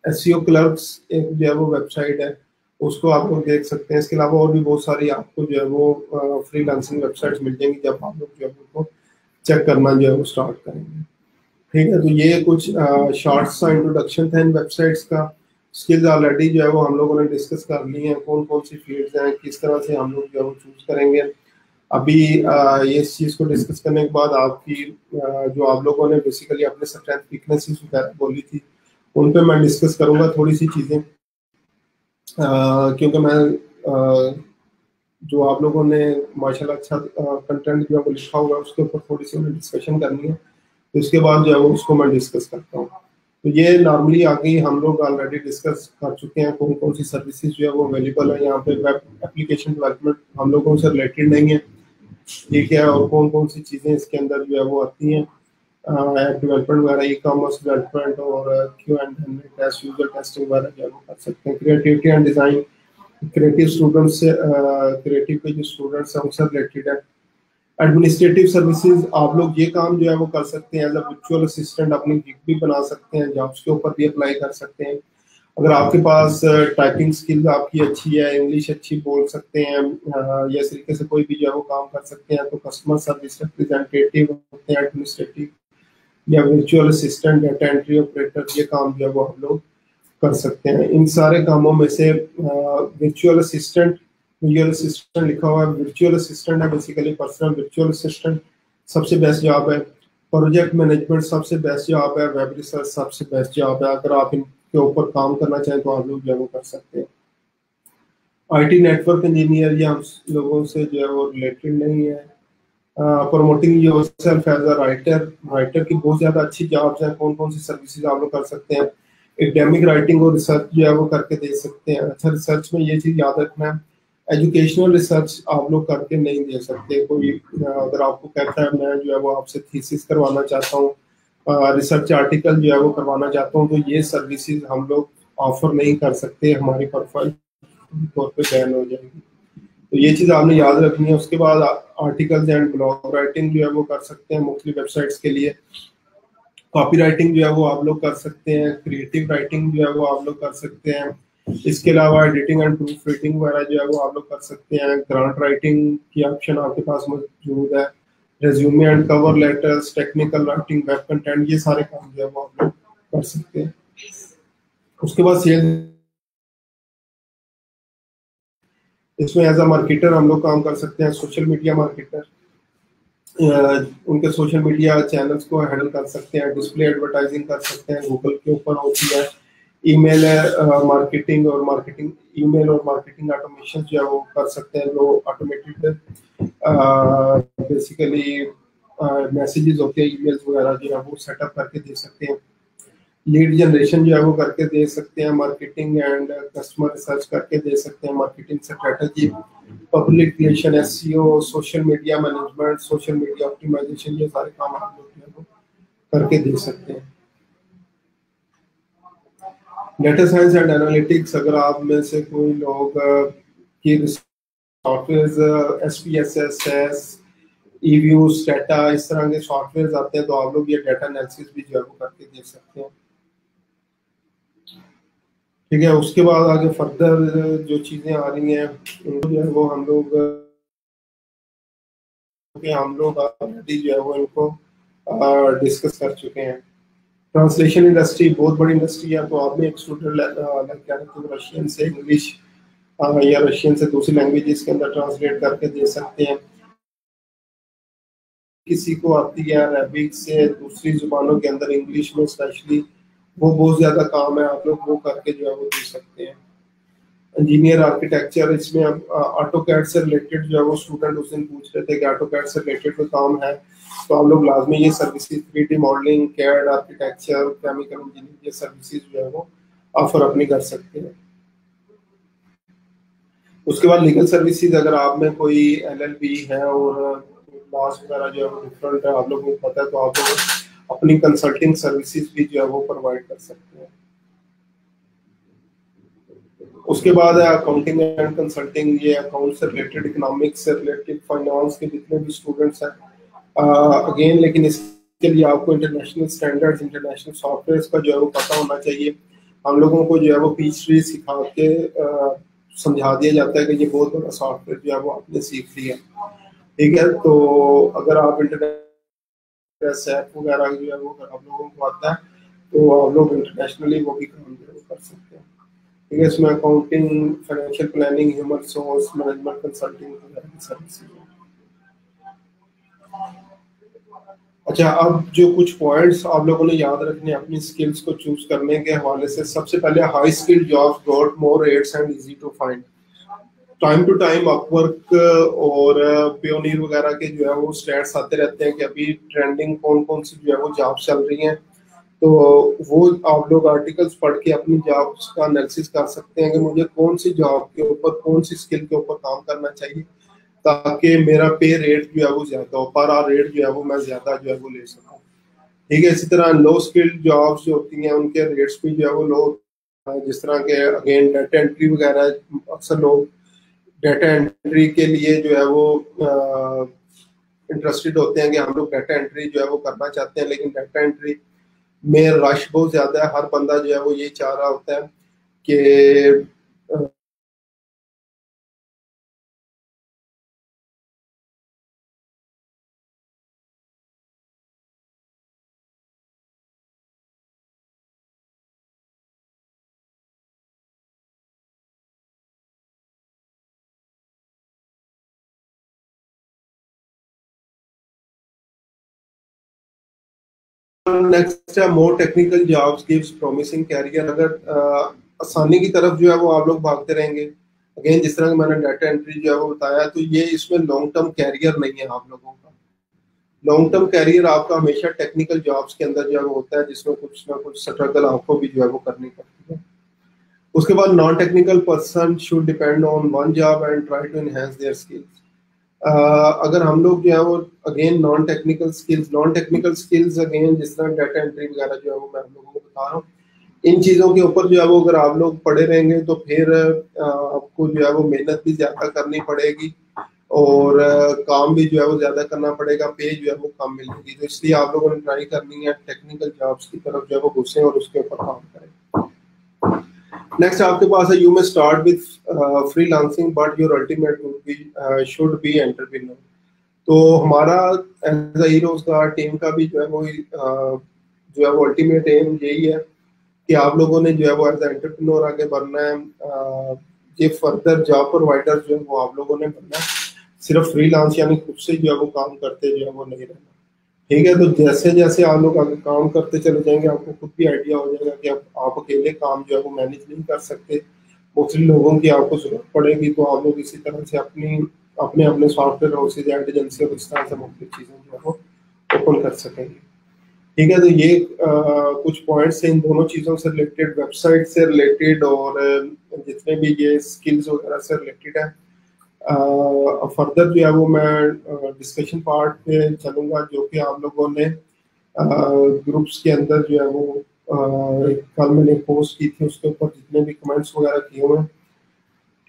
एसईओ क्लर्क्स एक जो है वो वेबसाइट है, उसको आप लोग देख सकते हैं। इसके अलावा और भी बहुत सारी आपको जो है वो फ्रीलांसिंग वेबसाइट्स मिल जाएंगी जब आप लोग जो है उनको चेक करना जो है वो स्टार्ट करेंगे। ठीक है, तो ये कुछ शॉर्ट सा इंट्रोडक्शन था इन वेबसाइट्स का। स्किल्स ऑलरेडी जो है वो हम लोगों ने डिस्कस कर ली हैं, कौन कौन सी फील्ड्स हैं, किस तरह से हम लोग जो है वो चूज करेंगे। अभी ये इस चीज़ को डिस्कस करने के बाद आपकी जो आप लोगों ने बेसिकली अपने स्ट्रेंथ वीकनेसेस वगैरह बोली थी, उन पे मैं डिस्कस करूंगा थोड़ी सी चीज़ें, क्योंकि मैं जो आप लोगों ने माशाल्लाह अच्छा कंटेंट जो है वो लिखा होगा उसके ऊपर थोड़ी सी डिस्कशन करनी है। तो उसके बाद जो है वो उसको मैं डिस्कस करता हूँ। तो ये नॉर्मली आगे हम लोग ऑलरेडी डिस्कस कर चुके हैं कौन कौन सी सर्विसेज जो है वो अवेलेबल है यहाँ पे। वेब एप्लीकेशन डेवलपमेंट हम लोगों से रिलेटेड नहीं है, ठीक है, और कौन कौन सी चीज़ें इसके अंदर जो है वो आती हैं, ऐप डेवलपमेंट वगैरह, ई कॉमर्स डेवलपमेंट और Q and test, user testing वगैरह जो है वो कर सकते हैं। Creativity and design, creative students से क्रिएटिव के जो स्टूडेंट्स हैं उनसे रिलेटेड है। एडमिनिस्ट्रेटिव सर्विसेज आप लोग ये काम जो है वो कर सकते हैं एज अ वर्चुअल असिस्टेंट, अपनी गिग भी बना सकते हैं, जॉब्स के ऊपर भी अप्लाई कर सकते हैं। अगर आपके पास टाइपिंग स्किल्स आपकी अच्छी है, इंग्लिश अच्छी बोल सकते हैं, या इस तरीके से कोई भी जो है वो काम कर सकते हैं, तो कस्टमर सर्विस रिप्रेजेंटेटिव होते हैं, एडमिनिस्ट्रेटिव या virtual assistant, data entry operator, ये काम जो है वो हम लोग कर सकते हैं। इन सारे कामों में से वर्चुअल असिस्टेंट लिखा हुआ है, वर्चुअल असिस्टेंट है बेसिकली पर्सनल वर्चुअल असिस्टेंट, सबसे बेस्ट जॉब है। प्रोजेक्ट मैनेजमेंट सबसे बेस्ट जॉब है, वेब रिसर्च सबसे बेस्ट जॉब है। अगर आप इनके ऊपर काम करना चाहें तो आप लोग जो है वो कर सकते हैं। आईटी नेटवर्क इंजीनियर ये हम लोगों से जो है वो रिलेटेड नहीं है। Promoting yourself as a writer, writer की बहुत ज्यादा अच्छी जॉब्स हैं। कौन कौन सी सर्विसेज आप लोग कर सकते हैं? एकेडमिक राइटिंग और रिसर्च जो है वो करके दे सकते हैं। अच्छा, रिसर्च में ये चीज याद रखना है, एजुकेशनल रिसर्च आप लोग करके नहीं दे सकते। कोई अगर आपको कहता है मैं जो है वो आपसे थीसिस करवाना चाहता हूँ, रिसर्च आर्टिकल जो है वो करवाना चाहता हूँ, तो ये सर्विसेज हम लोग ऑफर नहीं कर सकते, हमारी प्रोफाइल तौर पे बैन हो जाएगी। तो ये चीज आपने याद रखनी है। उसके बाद आर्टिकल्स एंड ब्लॉग राइटिंग जो है वो कर सकते हैं मुख्तलिफ वेबसाइट्स के लिए। कॉपी राइटिंग जो है वो आप लोग कर सकते हैं। क्रिएटिव राइटिंग जो है वो आप लोग कर सकते हैं। इसके अलावा एडिटिंग एंड प्रूफ रीडिंग वगैरह जो है वो आप लोग कर सकते हैं। ग्रांट राइटिंग की ऑप्शन आपके पास मौजूद है। Resume and cover letters, technical writing, web content, ये सारे काम जो है वो आप लोग कर सकते हैं। उसके बाद सेल्स, इसमें एज अ मार्केटर हम लोग काम कर सकते हैं। सोशल मीडिया मार्केटर, उनके सोशल मीडिया चैनल्स को हैंडल कर सकते हैं। डिस्प्ले एडवर्टाइजिंग कर सकते हैं, गूगल के ऊपर होती है। ईमेल मार्केटिंग और मार्केटिंग, ईमेल और मार्केटिंग ऑटोमेशन जो है वो कर सकते हैं। जो ऑटोमेटेड बेसिकली मैसेजेस होते हैं, ईमेल्स वगैरह जो है वो सेटअप करके दे सकते हैं। लीड जनरेशन जो है वो करके दे सकते हैं। मार्केटिंग एंड कस्टमर रिसर्च करके दे सकते हैं। Marketing strategy, public relation, SEO, social media management, social media optimization, ये सारे काम आप लोग जो है वो करके दे सकते हैं। डेटा साइंस एंड एनालिटिक्स, अगर आप में से कोई लोग की software, S P S S S, ईव्यूज data, इस तरह के सॉफ्टवेयर आते हैं, तो आप लोग ये डाटा एनालिसिस भी जो है वो करके दे सकते हैं। ठीक है, उसके बाद आगे फर्दर जो चीजें आ रही हैं उनको जो है वो हम लोग ऑलरेडी जो है वो इनको डिस्कस कर चुके हैं। ट्रांसलेशन इंडस्ट्री बहुत बड़ी इंडस्ट्री है। तो आपने एक स्टूडेंट क्या कहते हैं, रशियन से इंग्लिश या रशियन से दूसरी लैंग्वेजेस के अंदर ट्रांसलेट करके दे सकते हैं। किसी को आती है अरबिक से दूसरी जुबानों के अंदर, इंग्लिश में स्पेशली, वो बहुत ज्यादा काम है, आप लोग वो करके जो है वो दे सकते हैं। इंजीनियर आर्किटेक्चर, इसमें अब ऑटो कैड से रिलेटेड जो है वो स्टूडेंट उस दिन पूछ रहे थे कि ऑटो कैड से रिलेटेड कोई काम है, तो आप लोग लाजमी ये services 3D modelling, CAD architecture, chemical engineering, ये सर्विसेज जो है वो ऑफर अपनी कर सकते हैं। उसके बाद लीगल सर्विसेज, अगर आप में कोई LLB है और लॉस वगैरह जो है वो डिफरेंट है, आप लोगों को पता है, तो आप लोग अपनी कंसल्टिंग सर्विसेज भी जो है वो प्रोवाइड कर सकते हैं। उसके बाद है अकाउंटिंग एंड कंसल्टिंग, ये अकाउंट से रिलेटेड, इकोनॉमिक्स से रिलेटेड, फाइनेंस के जितने भी स्टूडेंट्स हैं, अगेन लेकिन इसके लिए आपको इंटरनेशनल स्टैंडर्ड्स, इंटरनेशनल सॉफ्टवेयर का जो है वो पता होना चाहिए। हम लोगों को जो है वो पीच ट्री सिखा के समझा दिया जाता है कि ये बहुत बड़ा सॉफ्टवेयर जो है वो आपने सीख लिया। ठीक है, तो अगर आप इंटरनेट सेट वगैरह जो है वो अगर आप लोगों को आता है, तो आप लोग इंटरनेशनली वो भी काम जो है वो कर सकते हैं। ठीक है, इसमें accounting, financial planning, human resource management, consulting वगैरह की सर्विसेज हैं। अच्छा, अब जो कुछ पॉइंट्स आप लोगों ने याद रखने हैं अपनी स्किल्स को चूज करने के हवाले से, सबसे पहले high skilled jobs got more rates and easy to find. Time to time Upwork और पियोनीर वगैरह के जो है वो स्टैट्स आते रहते हैं कि अभी ट्रेंडिंग कौन कौन सी जो है वो जॉब चल रही हैं। तो वो आप लोग आर्टिकल्स पढ़ के अपनी जॉब्स का एनालिसिस कर सकते हैं कि मुझे कौन सी जॉब के ऊपर, कौन सी स्किल के ऊपर काम करना चाहिए, ताकि मेरा पे रेट जो है वो ज्यादा हो, पर आवर रेट जो है वो मैं ज्यादा जो है वो ले सकूं। ठीक है, इसी तरह लो स्किल्ड जॉब्स जो होती हैं उनके रेट्स भी जो है वो लो, जिस तरह के अगेन डाटा एंट्री वगैरह, अक्सर लोग डाटा एंट्री के लिए जो है वो इंटरेस्टेड होते हैं कि हम लोग डाटा एंट्री जो है वो करना चाहते हैं, लेकिन डाटा एंट्री में रश बहुत ज्यादा है। हर बंदा जो है वो ये चाह रहा होता है कि नेक्स्ट है more technical jobs gives promising career. अगर आसानी की तरफ जो है वो आप लोग भागते रहेंगे, अगेन जिस तरह मैंने डाटा एंट्री जो है वो बताया, तो ये इसमें लॉन्ग टर्म कैरियर नहीं है आप लोगों का। लॉन्ग टर्म कैरियर आपका हमेशा टेक्निकल जॉब्स के अंदर जो है वो होता है, जिसमें कुछ ना कुछ स्ट्रगल आपको भी जो है वो करनी पड़ती है। उसके बाद non technical person should depend on one job and try to enhance their skills. अगर हम लोग जो है वो again non technical skills again जिस तरह डाटा एंट्री वगैरह जो है वो मैं आप लोगों को बता रहा हूँ, इन चीज़ों के ऊपर जो है वो अगर आप लोग पढ़े रहेंगे तो फिर आपको जो है वो मेहनत भी ज़्यादा करनी पड़ेगी, और काम भी जो है वो ज़्यादा करना पड़ेगा, पे जो है वो कम मिलेगी। तो इसलिए आप लोगों ने ट्राई करनी है टेक्निकल जॉब्स की तरफ जो है वो घुसें और उसके ऊपर काम करें। नेक्स्ट आपके पास है, यू में start with freelancing but your ultimate would be should be entrepreneur. तो हमारा एज अ रोजगार टीम का भी जो है वो जो है वो अल्टीमेट एम यही है कि आप लोगों ने जो है वो एज एंटरप्रेन्योर आगे बढ़ना है। ये फर्दर जॉब प्रोवाइडर जो है वो आप लोगों ने बनना है, सिर्फ फ्रीलांस यानी खुद से जो है वो काम करते जो है वो नहीं रहना। ठीक है, तो जैसे जैसे आप लोग आगे काम करते चले जाएंगे आपको खुद भी आइडिया हो जाएगा कि आप अकेले काम जो है वो मैनेज नहीं कर सकते, मुख्तलिफ लोगों की आपको जरूरत पड़ेगी। तो आप लोग इसी तरह से अपनी अपने अपने सॉफ्टवेयर हाउसेज एड एजेंसी और इस तरह से मुख्तलिफ चीज़ें जो है वो ओपन कर सकेंगे। ठीक है, तो ये कुछ पॉइंट्स हैं इन दोनों चीज़ों से रिलेटेड, वेबसाइट से रिलेटेड और जितने भी ये स्किल्स वगैरह से रिलेटेड है। फर्दर जो है वो मैं डिस्कशन पार्ट पे चलूंगा, जो कि आप लोगों ने ग्रुप्स के अंदर जो है वो एक कल मैंने पोस्ट की थी, उसके ऊपर जितने भी कमेंट्स वगैरह किए हुए हैं।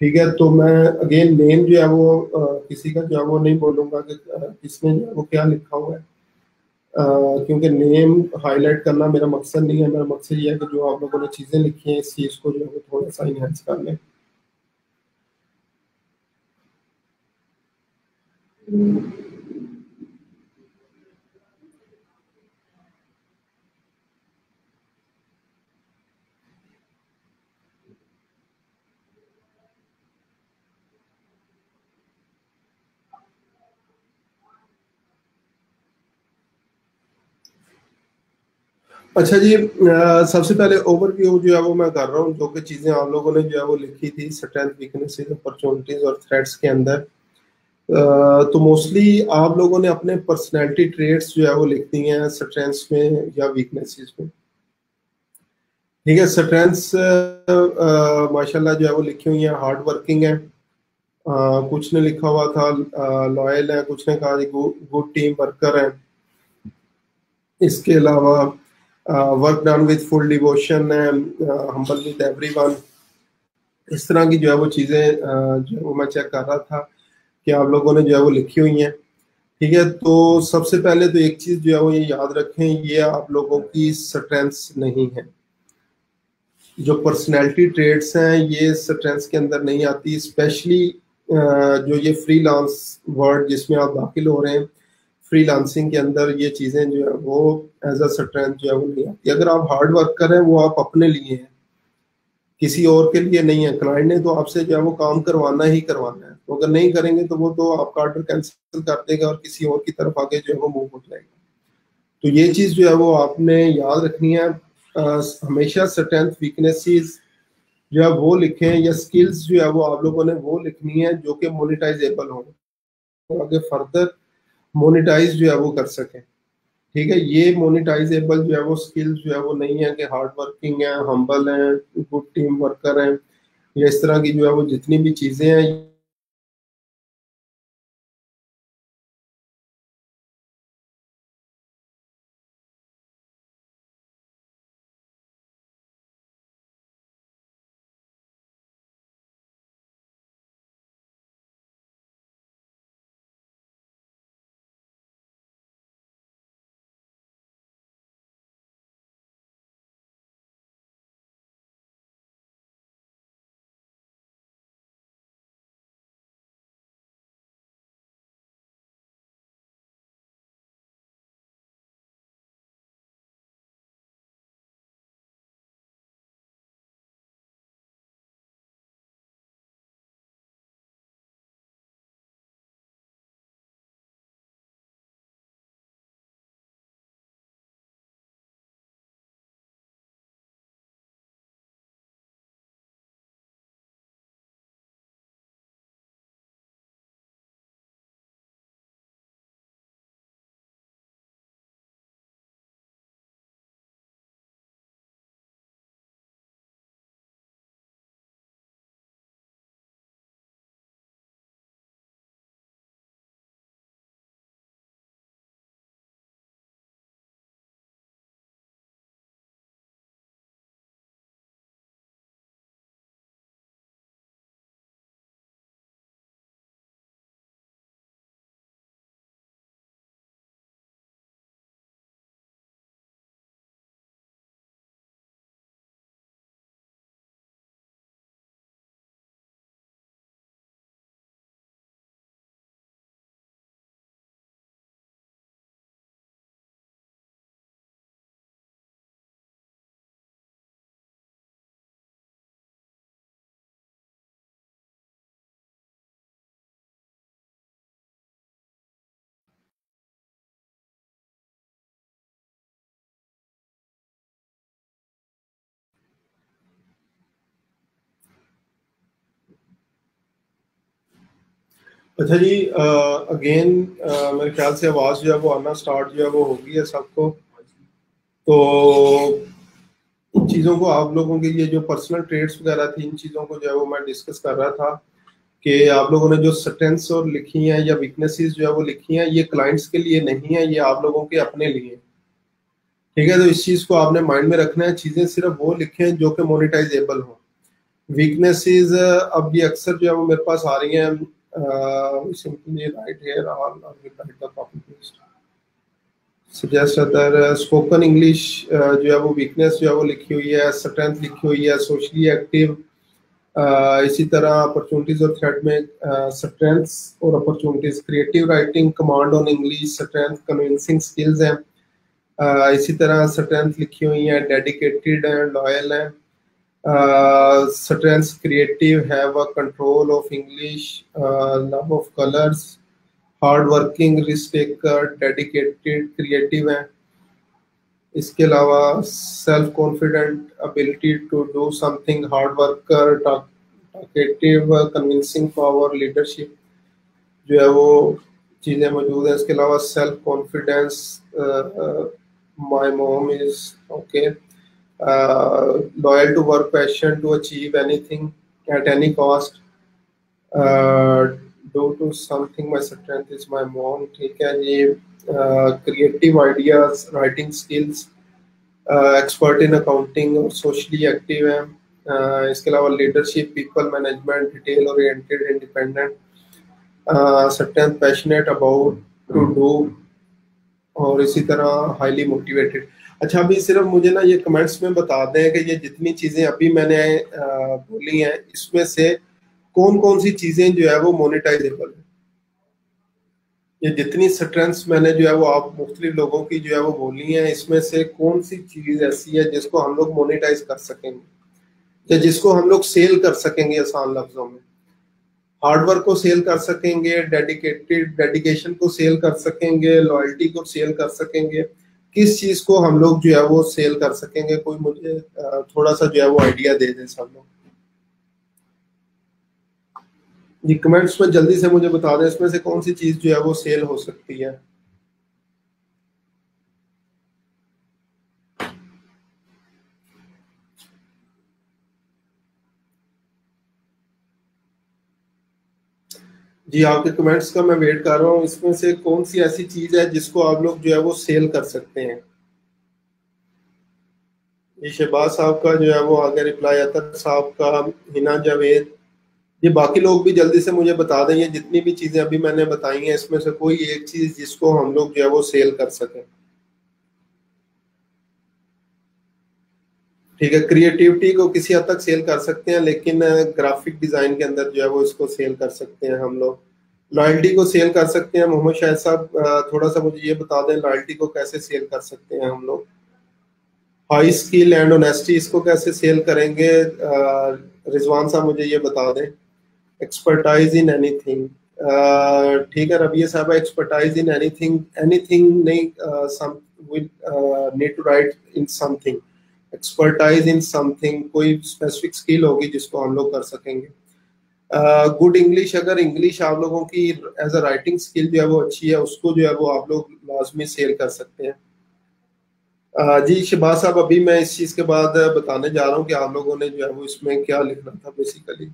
ठीक है, तो मैं अगेन नेम जो है वो किसी का जो है वो नहीं बोलूंगा कि किसने जो है वो क्या लिखा हुआ है, क्योंकि नेम हाईलाइट करना मेरा मकसद नहीं है। मेरा मकसद ये है कि जो आप लोगों ने चीज़ें लिखी हैं इस चीज़ को जो है वो थोड़ा सा इनहेंस कर लें। अच्छा जी, सबसे पहले ओवरव्यू जो है वो मैं कर रहा हूँ, जो कि चीज़ें आप लोगों ने जो है वो लिखी थी स्ट्रेंथ वीकनेसेस अपॉर्चुनिटीज और थ्रेट्स के अंदर। तो मोस्टली आप लोगों ने अपने पर्सनैलिटी ट्रेट्स जो है वो लिखती हैं स्ट्रेंथ्स में या वीकनेसेस में। ठीक है, स्ट्रेंथ्स माशाल्लाह जो है वो लिखी हुई है, हार्ड वर्किंग है। कुछ ने लिखा हुआ था लॉयल है, कुछ ने कहा गुड टीम वर्कर है। इसके अलावा work done with full devotion है, हम्बल विद एवरीवन। इस तरह की जो है वो चीज़ें जो है वो मैं चेक कर रहा था कि आप लोगों ने जो है वो लिखी हुई हैं। ठीक है, तो सबसे पहले तो एक चीज़ जो है वो ये याद रखें, ये आप लोगों की स्ट्रेंथ्स नहीं है। जो पर्सनैलिटी ट्रेड्स हैं ये स्ट्रेंथ्स के अंदर नहीं आती, स्पेशली जो ये फ्रीलांस वर्ड जिसमें आप दाखिल हो रहे हैं, फ्रीलांसिंग के अंदर ये चीज़ें जो है वो एज अ स्ट्रेंथ जो है वो नहीं आती। अगर आप हार्ड वर्क कर रहे हैं वो आप अपने लिए हैं, किसी और के लिए नहीं है। क्लाइंट ने तो आपसे जो है वो काम करवाना ही करवाना है, तो अगर नहीं करेंगे तो वो तो आपका ऑर्डर कैंसिल कर देगा और किसी और की तरफ आगे जो है वो मूव हो जाएगा। तो ये चीज़ जो है वो आपने याद रखनी है। हमेशा स्ट्रेंथ वीकनेसेस जो है वो लिखें, या स्किल्स जो है वो आप लोगों ने वो लिखनी है जो कि मोनेटाइजेबल हो, तो आगे फर्दर मोनेटाइज जो है वो कर सकें। ठीक है, ये मोनेटाइजेबल जो है वो स्किल्स जो है वो नहीं है कि हार्ड वर्किंग है, हम्बल है, गुड टीम वर्कर है, या इस तरह की जो है वो जितनी भी चीज़ें हैं अच्छा जी, अगेन मेरे ख्याल से आवाज़ जो है वो आना स्टार्ट जो है वो होगी है सबको। तो इन चीज़ों को आप लोगों के ये जो पर्सनल ट्रेड्स वगैरह थी, इन चीज़ों को जो है वो मैं डिस्कस कर रहा था कि आप लोगों ने जो स्ट्रेंथ्स और लिखी हैं या वीकनेसेस जो है वो लिखी हैं, ये क्लाइंट्स के लिए नहीं है, ये आप लोगों के अपने लिए। ठीक है, तो इस चीज़ को आपने माइंड में रखना है। चीज़ें सिर्फ वो लिखें जो कि मोनेटाइजेबल हो। वीकनेसेस अब ये अक्सर जो है वो मेरे पास आ रही हैं, सिंपली राइट हियर ऑल और will write the copy paste suggest other spoken English जो है वो वीकनेस जो है वो लिखी हुई है, स्ट्रेंथ लिखी हुई है, सोशली एक्टिव। इसी तरह अपॉर्चुनिटीज और थ्रेट में स्ट्रेंथ्स और opportunities, creative writing, command on English, strength convincing skills हैं। इसी तरह स्ट्रेंथ लिखी हुई है, डेडिकेटेड है, लॉयल है। Strengths creative, have a control of English, love of colours, hard working, risk taker, dedicated, creative है। इसके अलावा self confident, ability to do something, hard worker, talkative, convincing power, leadership जो है वो चीज़ें मौजूद हैं। इसके अलावा self confidence, my mom is okay, loyal to work, passion to achieve anything at any cost, do to something, my strength is my mom. ठीक है, ये creative ideas, writing skills, expert in accounting और socially active है। इसके अलावा leadership, people management, detail oriented, independent, certain passionate about to do, और इसी तरह हाईली मोटिवेटेड। अच्छा, अभी सिर्फ मुझे ना ये कमेंट्स में बता दें कि ये जितनी चीज़ें अभी मैंने बोली हैं, इसमें से कौन कौन सी चीज़ें जो है वो मोनेटाइजेबल है। ये जितनी स्ट्रेंथ्स मैंने जो है वो आप मुख्तलिफ लोगों की जो है वो बोली हैं, इसमें से कौन सी चीज़ ऐसी है जिसको हम लोग मोनेटाइज कर सकेंगे या जिसको हम लोग सेल कर सकेंगे। आसान लफ्जों में हार्डवर्क को सेल कर सकेंगे, डेडिकेशन को सेल कर सकेंगे, लॉयल्टी को सेल कर सकेंगे। किस चीज को हम लोग जो है वो सेल कर सकेंगे? कोई मुझे थोड़ा सा जो है वो आइडिया दे दे सब लोग जी। कमेंट्स में जल्दी से मुझे बता दें इसमें से कौन सी चीज जो है वो सेल हो सकती है। जी, आपके कमेंट्स का मैं वेट कर रहा हूँ। इसमें से कौन सी ऐसी चीज है जिसको आप लोग जो है वो सेल कर सकते हैं। ये शहबाज साहब का जो है वो आगे रिप्लाई, अतर साहब का, हिना जावेद, ये बाकी लोग भी जल्दी से मुझे बता दें। ये जितनी भी चीजें अभी मैंने बताई हैं इसमें से कोई एक चीज जिसको हम लोग जो है वो सेल कर सकें। ठीक है, क्रिएटिविटी को किसी हद तक सेल कर सकते हैं, लेकिन ग्राफिक डिजाइन के अंदर जो है वो इसको सेल कर सकते हैं हम लोग। लॉयल्टी को सेल कर सकते हैं। मोहम्मद शाहिद साहब थोड़ा सा मुझे ये बता दें लॉयल्टी को कैसे सेल कर सकते हैं हम लोग। हाई स्किल एंड ऑनेस्टी, इसको कैसे सेल करेंगे? रिजवान साहब मुझे ये बता दें। एक्सपर्टाइज इन एनीथिंग, ठीक है रबिया साहब, एक्सपर्टाइज इन एनीथिंग, एनीथिंग नहीं, some will need to write in something. Expertise in something, कोई स्पेसिफिक स्किल होगी जिसको हम लोग कर सकेंगे। गुड इंग्लिश, अगर इंग्लिश आप लोगों की एज अ राइटिंग स्किल जो है वो अच्छी है, उसको जो है वो आप लोग लाजमी सेल कर सकते हैं। जी शहबाज साहब, अभी मैं इस चीज़ के बाद बताने जा रहा हूँ कि आप लोगों ने जो है वो इसमें क्या लिखना था बेसिकली।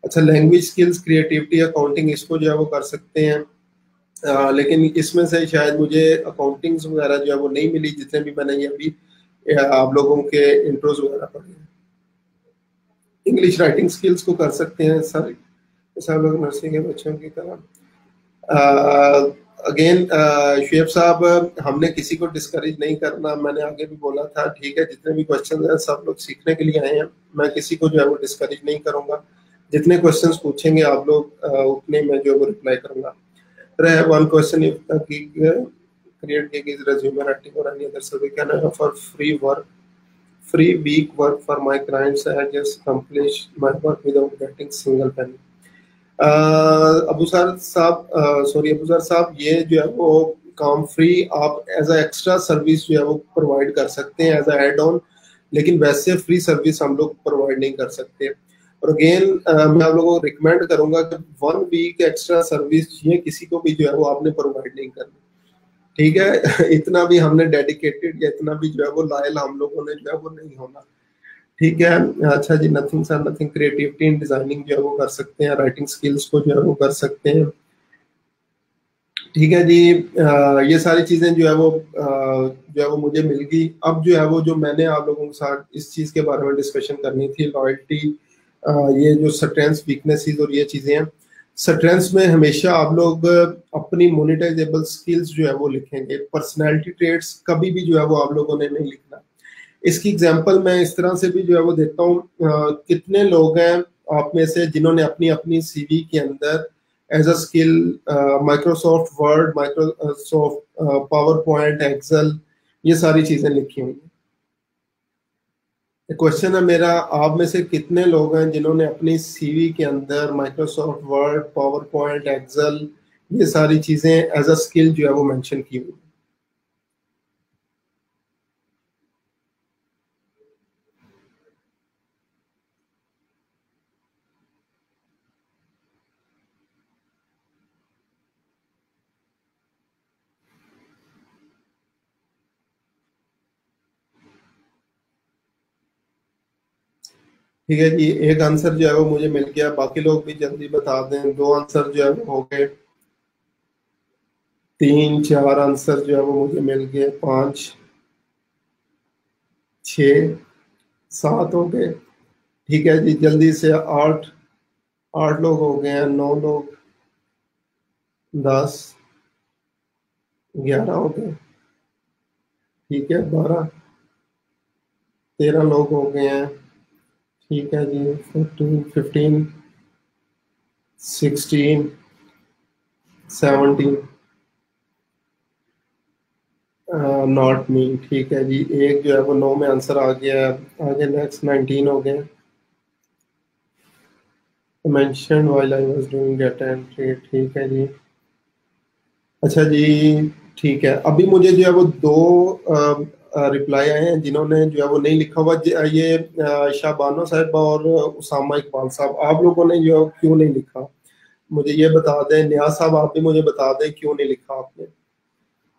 अच्छा, लैंग्वेज स्किल्स, क्रिएटिविटी, अकाउंटिंग, इसको जो है वो कर सकते हैं। लेकिन इसमें से शायद मुझे अकाउंटिंग्स वगैरह जो है वो नहीं मिली, जितने भी मैंने ये अभी आप लोगों के इंट्रोज वगैरह पढ़े हैं। इंग्लिश राइटिंग स्किल्स को कर सकते हैं सर, सब लोग नर्सिंग के बच्चों की तरह। अगेन शुएब साहब, हमने किसी को डिस्करेज नहीं करना, मैंने आगे भी बोला था। ठीक है, जितने भी क्वेश्चन हैं सब लोग सीखने के लिए आए हैं, मैं किसी को जो है वो डिस्करेज नहीं करूंगा। जितने क्वेश्चंस पूछेंगे आप लोग उतने मैं जो है वो रिप्लाई करूंगा। One question, if the gig create gig is resume writing or any other survey, can I offer free week work for my clients? I just accomplish my work without getting single penny. Abu sir साहब, sorry Abu sir साहब, ये जो है वो काम free आप as a extra service जो है वो प्रोवाइड कर सकते हैं एज अ एड ऑन, लेकिन वैसे फ्री सर्विस हम लोग प्रोवाइड नहीं कर सकते। और अगेन मैं आप लोगों को रिकमेंड करूंगा कि 1 वीक एक्स्ट्रा सर्विस चाहिए किसी को भी जो है वो आपने प्रोवाइड नहीं करनी, ठीक है। इतना भी हमने डेडिकेटेड या इतना भी जो है वो लायल हम लोगों ने जो है वो नहीं होना, ठीक है। अच्छा जी, nothing sir nothing, creativity in designing जो है वो कर सकते हैं, राइटिंग स्किल्स को जो है वो कर सकते हैं, ठीक है जी। ये सारी चीजें जो है वो जो है वो मुझे मिल गई। अब जो है वो जो मैंने आप लोगों के साथ इस चीज के बारे में डिस्कशन करनी थी, लॉयल्टी, ये जो स्ट्रेंथ्स वीकनेसेस और ये चीजें हैं। स्ट्रेंथ्स में हमेशा आप लोग अपनी मोनेटाइजेबल स्किल्स जो है वो लिखेंगे, पर्सनैलिटी ट्रेट्स कभी भी जो है वो आप लोगों ने नहीं लिखना। इसकी एग्जांपल मैं इस तरह से भी जो है वो देता हूँ, कितने लोग हैं आप में से जिन्होंने अपनी अपनी सीवी के अंदर as a skill Microsoft Word, Microsoft PowerPoint, Excel, ये सारी चीजें लिखी हुई हैं। क्वेश्चन है मेरा, आप में से कितने लोग हैं जिन्होंने अपनी सीवी के अंदर Microsoft Word, PowerPoint, Excel, ये सारी चीजें एज अ स्किल जो है वो मेंशन की हुई? ठीक है जी, एक आंसर जो है वो मुझे मिल गया, बाकी लोग भी जल्दी बता दें। दो आंसर जो है वो हो गए, तीन चार आंसर जो है वो मुझे मिल गए, पाँच, छ, सात हो गए, ठीक है जी। जल्दी से आठ, आठ लोग हो गए हैं, नौ लोग, 10, 11 हो गए, ठीक है, 12, 13 लोग हो गए हैं, ठीक है जी, 14, 15, 16, 17, नॉट मी, ठीक है जी। एक जो है वो 9 में आंसर आ गया है। आगे नेक्स्ट 19 हो गए। Mention while I was doing data entry, ठीक है जी। अच्छा जी, ठीक है। अभी मुझे जो है वो दो रिप्लाई आए हैं जिन्होंने जो है वो नहीं लिखा हुआ, ये शाबानो साहब और उसामा इकबाल साहब, आप लोगों ने जो है क्यों नहीं लिखा, मुझे ये बता दें। नियाज साहब आप भी मुझे बता दें क्यों नहीं लिखा आपने,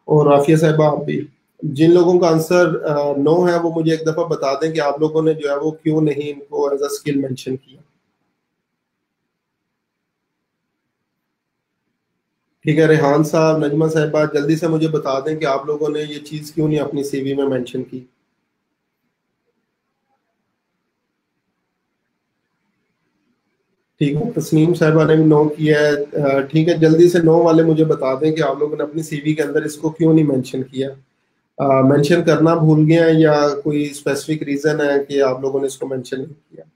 और राफिया साहब आप भी। जिन लोगों का आंसर नो है वो मुझे एक दफा बता दें कि आप लोगों ने जो है वो क्यों नहीं इनको एज अ स्किल मेंशन किया, ठीक है। रेहान साहब, नजमा साहबा, जल्दी से मुझे बता दें कि आप लोगों ने ये चीज क्यों नहीं अपनी सीवी में मेंशन की। ठीक है, तस्नीम साहबा ने भी नो किया है। ठीक है, जल्दी से नो वाले मुझे बता दें कि आप लोगों ने अपनी सीवी के अंदर इसको क्यों नहीं मेंशन किया। मेंशन करना भूल गए हैं या कोई स्पेसिफिक रीजन है कि आप लोगों ने इसको मेंशन नहीं किया।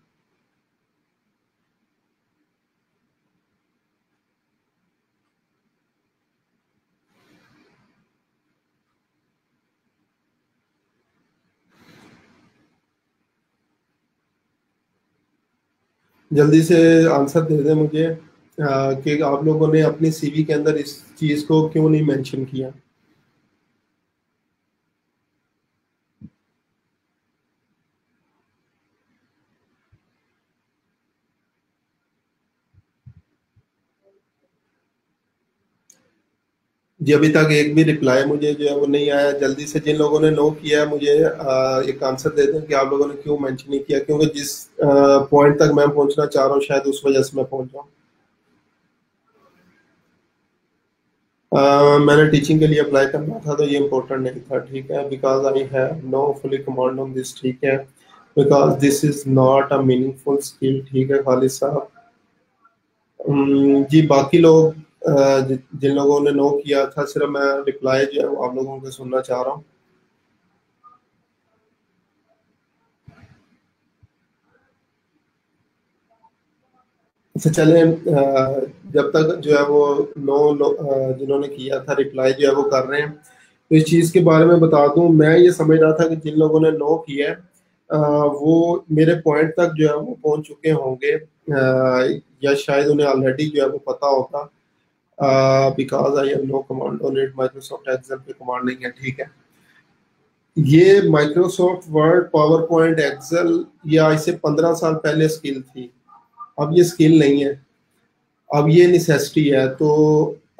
जल्दी से आंसर दे दें मुझे कि आप लोगों ने अपनी सीवी के अंदर इस चीज को क्यों नहीं मेंशन किया। जी, अभी तक एक भी रिप्लाई मुझे जो है वो नहीं आया। जल्दी से जिन लोगों ने नो किया है मुझे एक आंसर दे दें कि आप लोगों ने क्यों मेंशन नहीं किया, क्योंकि जिस पॉइंट तक मैं पहुंचना चाह रहा हूँ शायद उस वजह से मैं पहुंच जाऊँ। मैंने टीचिंग के लिए अप्लाई करना था तो ये इम्पोर्टेंट नहीं था, ठीक है। Because I have no fully command on this, ठीक है। Because this is not a meaningful skill, ठीक है खालिद साहब। जी, बाकी लोग जिन लोगों ने नो किया था, सिर्फ मैं रिप्लाई जो है वो आप लोगों को सुनना चाह रहा हूँ। अच्छा चले, जब तक जो है वो जिन्होंने किया था रिप्लाई जो है वो कर रहे हैं, तो इस चीज़ के बारे में बता दूं, मैं ये समझ रहा था कि जिन लोगों ने नो किया है वो मेरे पॉइंट तक जो है वो पहुंच चुके होंगे, या शायद उन्हें ऑलरेडी जो है वो पता होगा। Because I have no command on it, Microsoft Excel पे कमांड नहीं है, ठीक है। ये Microsoft Word, PowerPoint, Excel, ये आज से 15 साल पहले स्किल थी। अब ये स्किल नहीं है, अब ये नेसेसिटी है। तो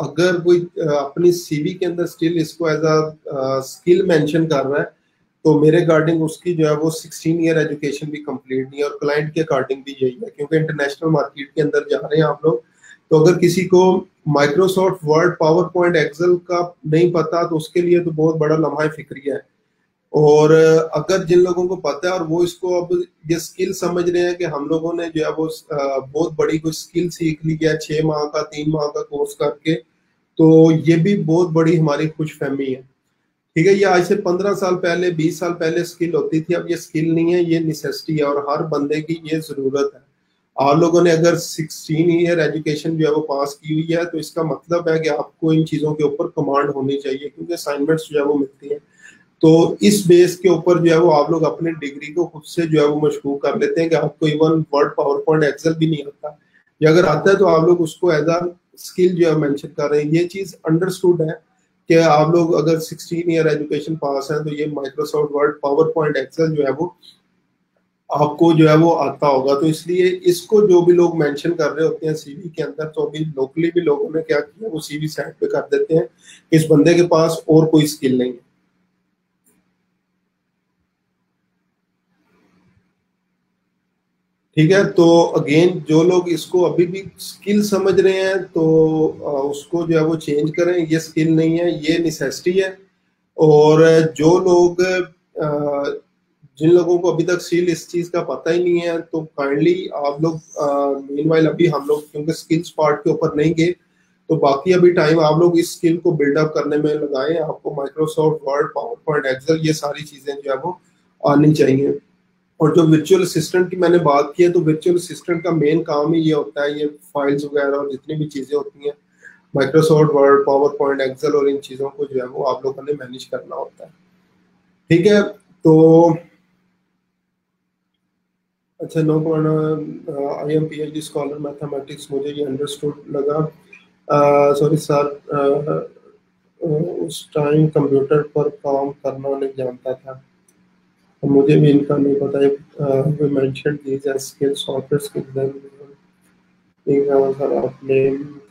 अगर कोई अपनी सीवी के अंदर स्टिल इसको एज अ स्किल मेंशन कर रहा है, तो मेरे अकॉर्डिंग उसकी जो है वो 16 ईयर एजुकेशन भी कंप्लीट नहीं है, और क्लाइंट के अकॉर्डिंग भी यही है, क्योंकि इंटरनेशनल मार्केट के अंदर जा रहे हैं आप लोग। तो अगर किसी को Microsoft Word, PowerPoint, Excel का नहीं पता, तो उसके लिए तो बहुत बड़ा लम्हा फिक्रिया है। और अगर जिन लोगों को पता है और वो इसको अब ये स्किल समझ रहे हैं कि हम लोगों ने जो है वो बहुत बड़ी कोई स्किल सीख ली है 6 माह का, 3 माह का कोर्स करके, तो ये भी बहुत बड़ी हमारी खुशफहमी है। ठीक है, ये आज से 15 साल पहले, 20 साल पहले स्किल होती थी, अब ये स्किल नहीं है, ये नेसेसिटी है, और हर बंदे की ये जरूरत है। आप लोगों ने अगर 16 ईयर एजुकेशन जो है वो पास की हुई है, तो इसका मतलब है कि आपको इन चीजों के ऊपर कमांड होनी चाहिए, क्योंकि असाइनमेंट्स जो है वो मिलती हैं। तो इस बेस के ऊपर जो है वो आप लोग अपनी डिग्री को खुद से जो है वो मशहूर कर लेते हैं कि आपको even Word, PowerPoint, Excel भी नहीं आता, या अगर आता है तो आप लोग उसको एज अ स्किल जो है मेंशन कर रहे हैं। ये चीज अंडरस्टूड है कि आप लोग अगर 16 ईयर एजुकेशन पास है, तो ये Microsoft Word, PowerPoint, Excel जो है वो आपको जो है वो आता होगा। तो इसलिए इसको जो भी लोग मेंशन कर रहे होते हैं सीवी के अंदर, तो अभी लोकली भी लोगों ने क्या किया, वो सीवी साइड पे कर देते हैं, इस बंदे के पास और कोई स्किल नहीं है। ठीक है, तो अगेन जो लोग इसको अभी भी स्किल समझ रहे हैं, तो उसको जो है वो चेंज करें, ये स्किल नहीं है, ये नेसेसिटी है। और जो लोग जिन लोगों को अभी तक स्किल इस चीज का पता ही नहीं है, तो काइंडली आप लोग मीनवाइल अभी हम लोग क्योंकि स्किल्स पार्ट के ऊपर नहीं गए, तो बाकी अभी टाइम आप लोग इस स्किल को बिल्डअप करने में लगाएं। आपको Microsoft Word, PowerPoint, Excel, ये सारी चीजें जो है वो आनी चाहिए। और जो वर्चुअल असिस्टेंट की मैंने बात की है, तो वर्चुअल असिस्टेंट का मेन काम ही ये होता है, ये फाइल्स वगैरह और जितनी भी चीजें होती हैं Microsoft Word, PowerPoint, Excel और इन चीजों को जो है वो आप लोगों ने मैनेज करना होता है। ठीक है, तो अच्छा, no I am PhD scholar mathematics, मुझे ये अंडरस्टूड लगा। सॉरी सर, उस टाइम कंप्यूटर पर काम करना नहीं जानता था, मुझे भी इनका नहीं पता। We mention these as skills, software skills, then sir आपने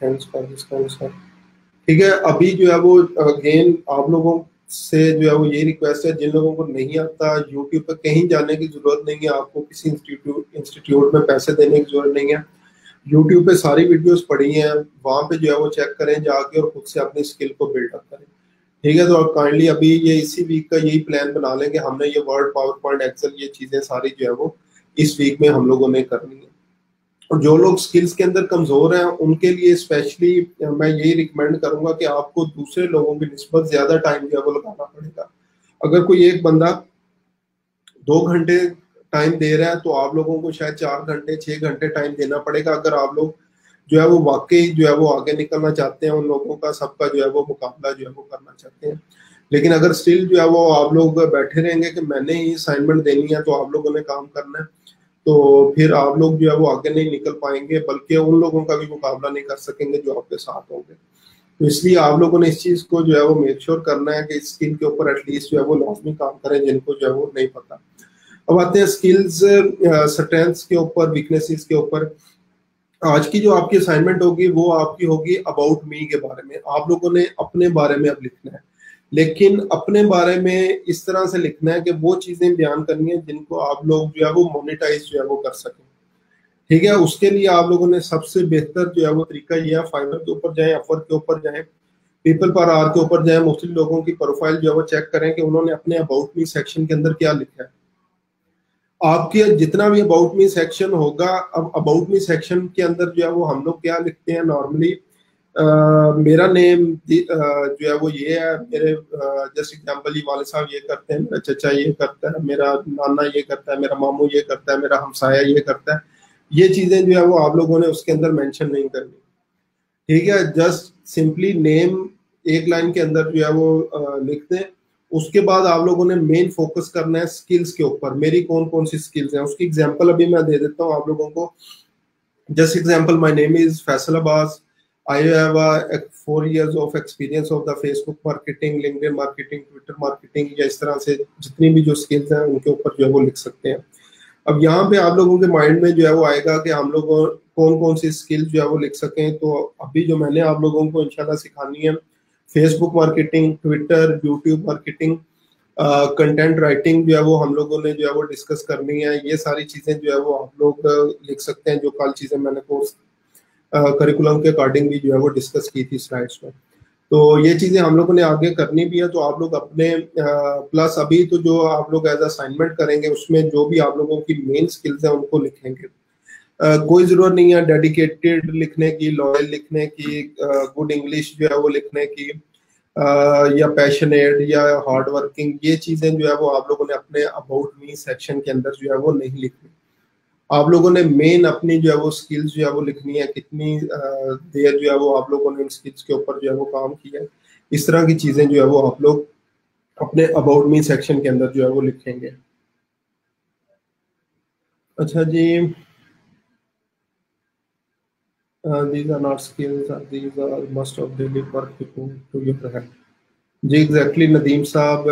थैंक्स फॉर दिस सर। ठीक है, अभी जो है वो अगेन आप लोगों से जो है वो ये रिक्वेस्ट है, जिन लोगों को नहीं आता, यूट्यूब पे कहीं जाने की जरूरत नहीं है, आपको किसी इंस्टीट्यूट में पैसे देने की जरूरत नहीं है। यूट्यूब पे सारी वीडियोस पड़ी हैं, वहां पे जो है वो चेक करें जाके और खुद से अपनी स्किल को बिल्डअप करें। ठीक है, तो आप काइंडली अभी ये इसी वीक का यही प्लान बना लेंगे, हमने ये वर्ड, पावर पॉइंट, एक्सेल, ये चीजें सारी जो है वो इस वीक में हम लोगों ने करनी है। और जो लोग स्किल्स के अंदर कमजोर हैं, उनके लिए स्पेशली मैं यही रिकमेंड करूंगा कि आपको दूसरे लोगों की निस्बत ज्यादा टाइम जो है वो लगाना पड़ेगा। अगर कोई एक बंदा 2 घंटे टाइम दे रहा है, तो आप लोगों को शायद 4 घंटे, 6 घंटे टाइम देना पड़ेगा, अगर आप लोग जो है वो वाकई जो है वो आगे निकलना चाहते हैं, उन लोगों का सबका जो है वो मुकाबला जो है वो करना चाहते हैं। लेकिन अगर स्टिल जो है वो आप लोग बैठे रहेंगे कि मैंने ही असाइनमेंट देनी है, तो आप लोगों ने काम करना है, तो फिर आप लोग जो है वो आगे नहीं निकल पाएंगे, बल्कि उन लोगों का भी मुकाबला नहीं कर सकेंगे जो आपके साथ होंगे। तो इसलिए आप लोगों ने इस चीज को जो है वो मेक श्योर करना है कि इस स्किल के ऊपर एटलीस्ट जो है वो लाजमी काम करें, जिनको जो है वो नहीं पता। अब आते हैं स्किल्स, स्ट्रेंथ्स के ऊपर, वीकनेसेस के ऊपर। आज की जो आपकी असाइनमेंट होगी वो आपकी होगी अबाउट मी के बारे में। आप लोगों ने अपने बारे में अब लिखना है, लेकिन अपने बारे में इस तरह से लिखना है कि वो चीजें बयान करनी है जिनको आप लोग जो है वो मोनेटाइज जो है वो कर सकें। ठीक है, उसके लिए आप लोगों ने सबसे बेहतर जो है वो तरीका ये है, फाइवर के ऊपर जाएं, अपवर के ऊपर जाएं, पीपल पर आर के ऊपर जाएं, मुस्लिम लोगों की प्रोफाइल जो है वो चेक करें कि उन्होंने अपने अबाउट मी सेक्शन के अंदर क्या लिखा है। आपके जितना भी अबाउट मी सेक्शन होगा, अब अबाउट मी सेक्शन के अंदर जो है वो हम लोग क्या लिखते हैं नॉर्मली, मेरा नेम जो है वो ये है, मेरे जैसे एग्जांपल ये वाले साहब ये करते हैं, मेरा चचा ये करता है, मेरा नाना ये करता है, मेरा मामू ये करता है, मेरा हमसाया ये करता है। ये चीजें जो है वो आप लोगों ने उसके अंदर मेंशन नहीं करनी। ठीक है, जस्ट सिंपली नेम एक लाइन के अंदर जो है वो लिख दें। उसके बाद आप लोगों ने मेन फोकस करना है स्किल्स के ऊपर, मेरी कौन कौन सी स्किल्स हैं, उसकी एग्जांपल अभी मैं दे देता हूँ आप लोगों को। Just example, my name is Faisal Abbas, I have 4 years of experience of the Facebook marketing, LinkedIn marketing, Twitter marketing, या इस तरह से जितनी भी जो स्किल्स हैं उनके ऊपर जो है वो लिख सकते हैं। अब यहाँ पे आप लोगों के माइंड में जो है वो आएगा कि हम लोग कौन कौन सी स्किल जो है वो लिख सकें। तो अभी जो मैंने आप लोगों को इंशाल्लाह सिखानी है, Facebook marketing, Twitter, YouTube marketing, content writing जो है वो हम लोगों ने जो है वो डिस्कस करनी है। ये सारी चीजें जो है वो आप लोग लिख सकते हैं, जो कल चीजें मैंने कोर्स करिकुलम के अकॉर्डिंग भी जो है वो डिस्कस की थी स्लाइड्स में। तो ये चीजें हम लोगों ने आगे करनी भी है। तो आप लोग अपने प्लस अभी तो जो आप लोग एज असाइनमेंट करेंगे उसमें जो भी आप लोगों की मेन स्किल्स है उनको लिखेंगे। कोई जरूरत नहीं है डेडिकेटेड लिखने की, लॉयल लिखने की, गुड इंग्लिश जो है वो लिखने की, या पैशनेट या हार्ड वर्किंग। ये चीजें जो है वो आप लोगों ने अपने अबाउट मी सेक्शन के अंदर जो है वो नहीं लिखनी। आप लोगों ने मेन अपनी जो है वो स्किल्स जो है वो लिखनी है, कितनी देर जो है वो आप लोगों ने इन स्किल्स के ऊपर जो है वो काम किया है। इस तरह की चीजें जो है वो आप लोग अपने अबाउट मी सेक्शन के अंदर जो है वो लिखेंगे। अच्छा जी, these are not skills, these are must of daily work to your head। जी एग्जैक्टली नदीम साहब,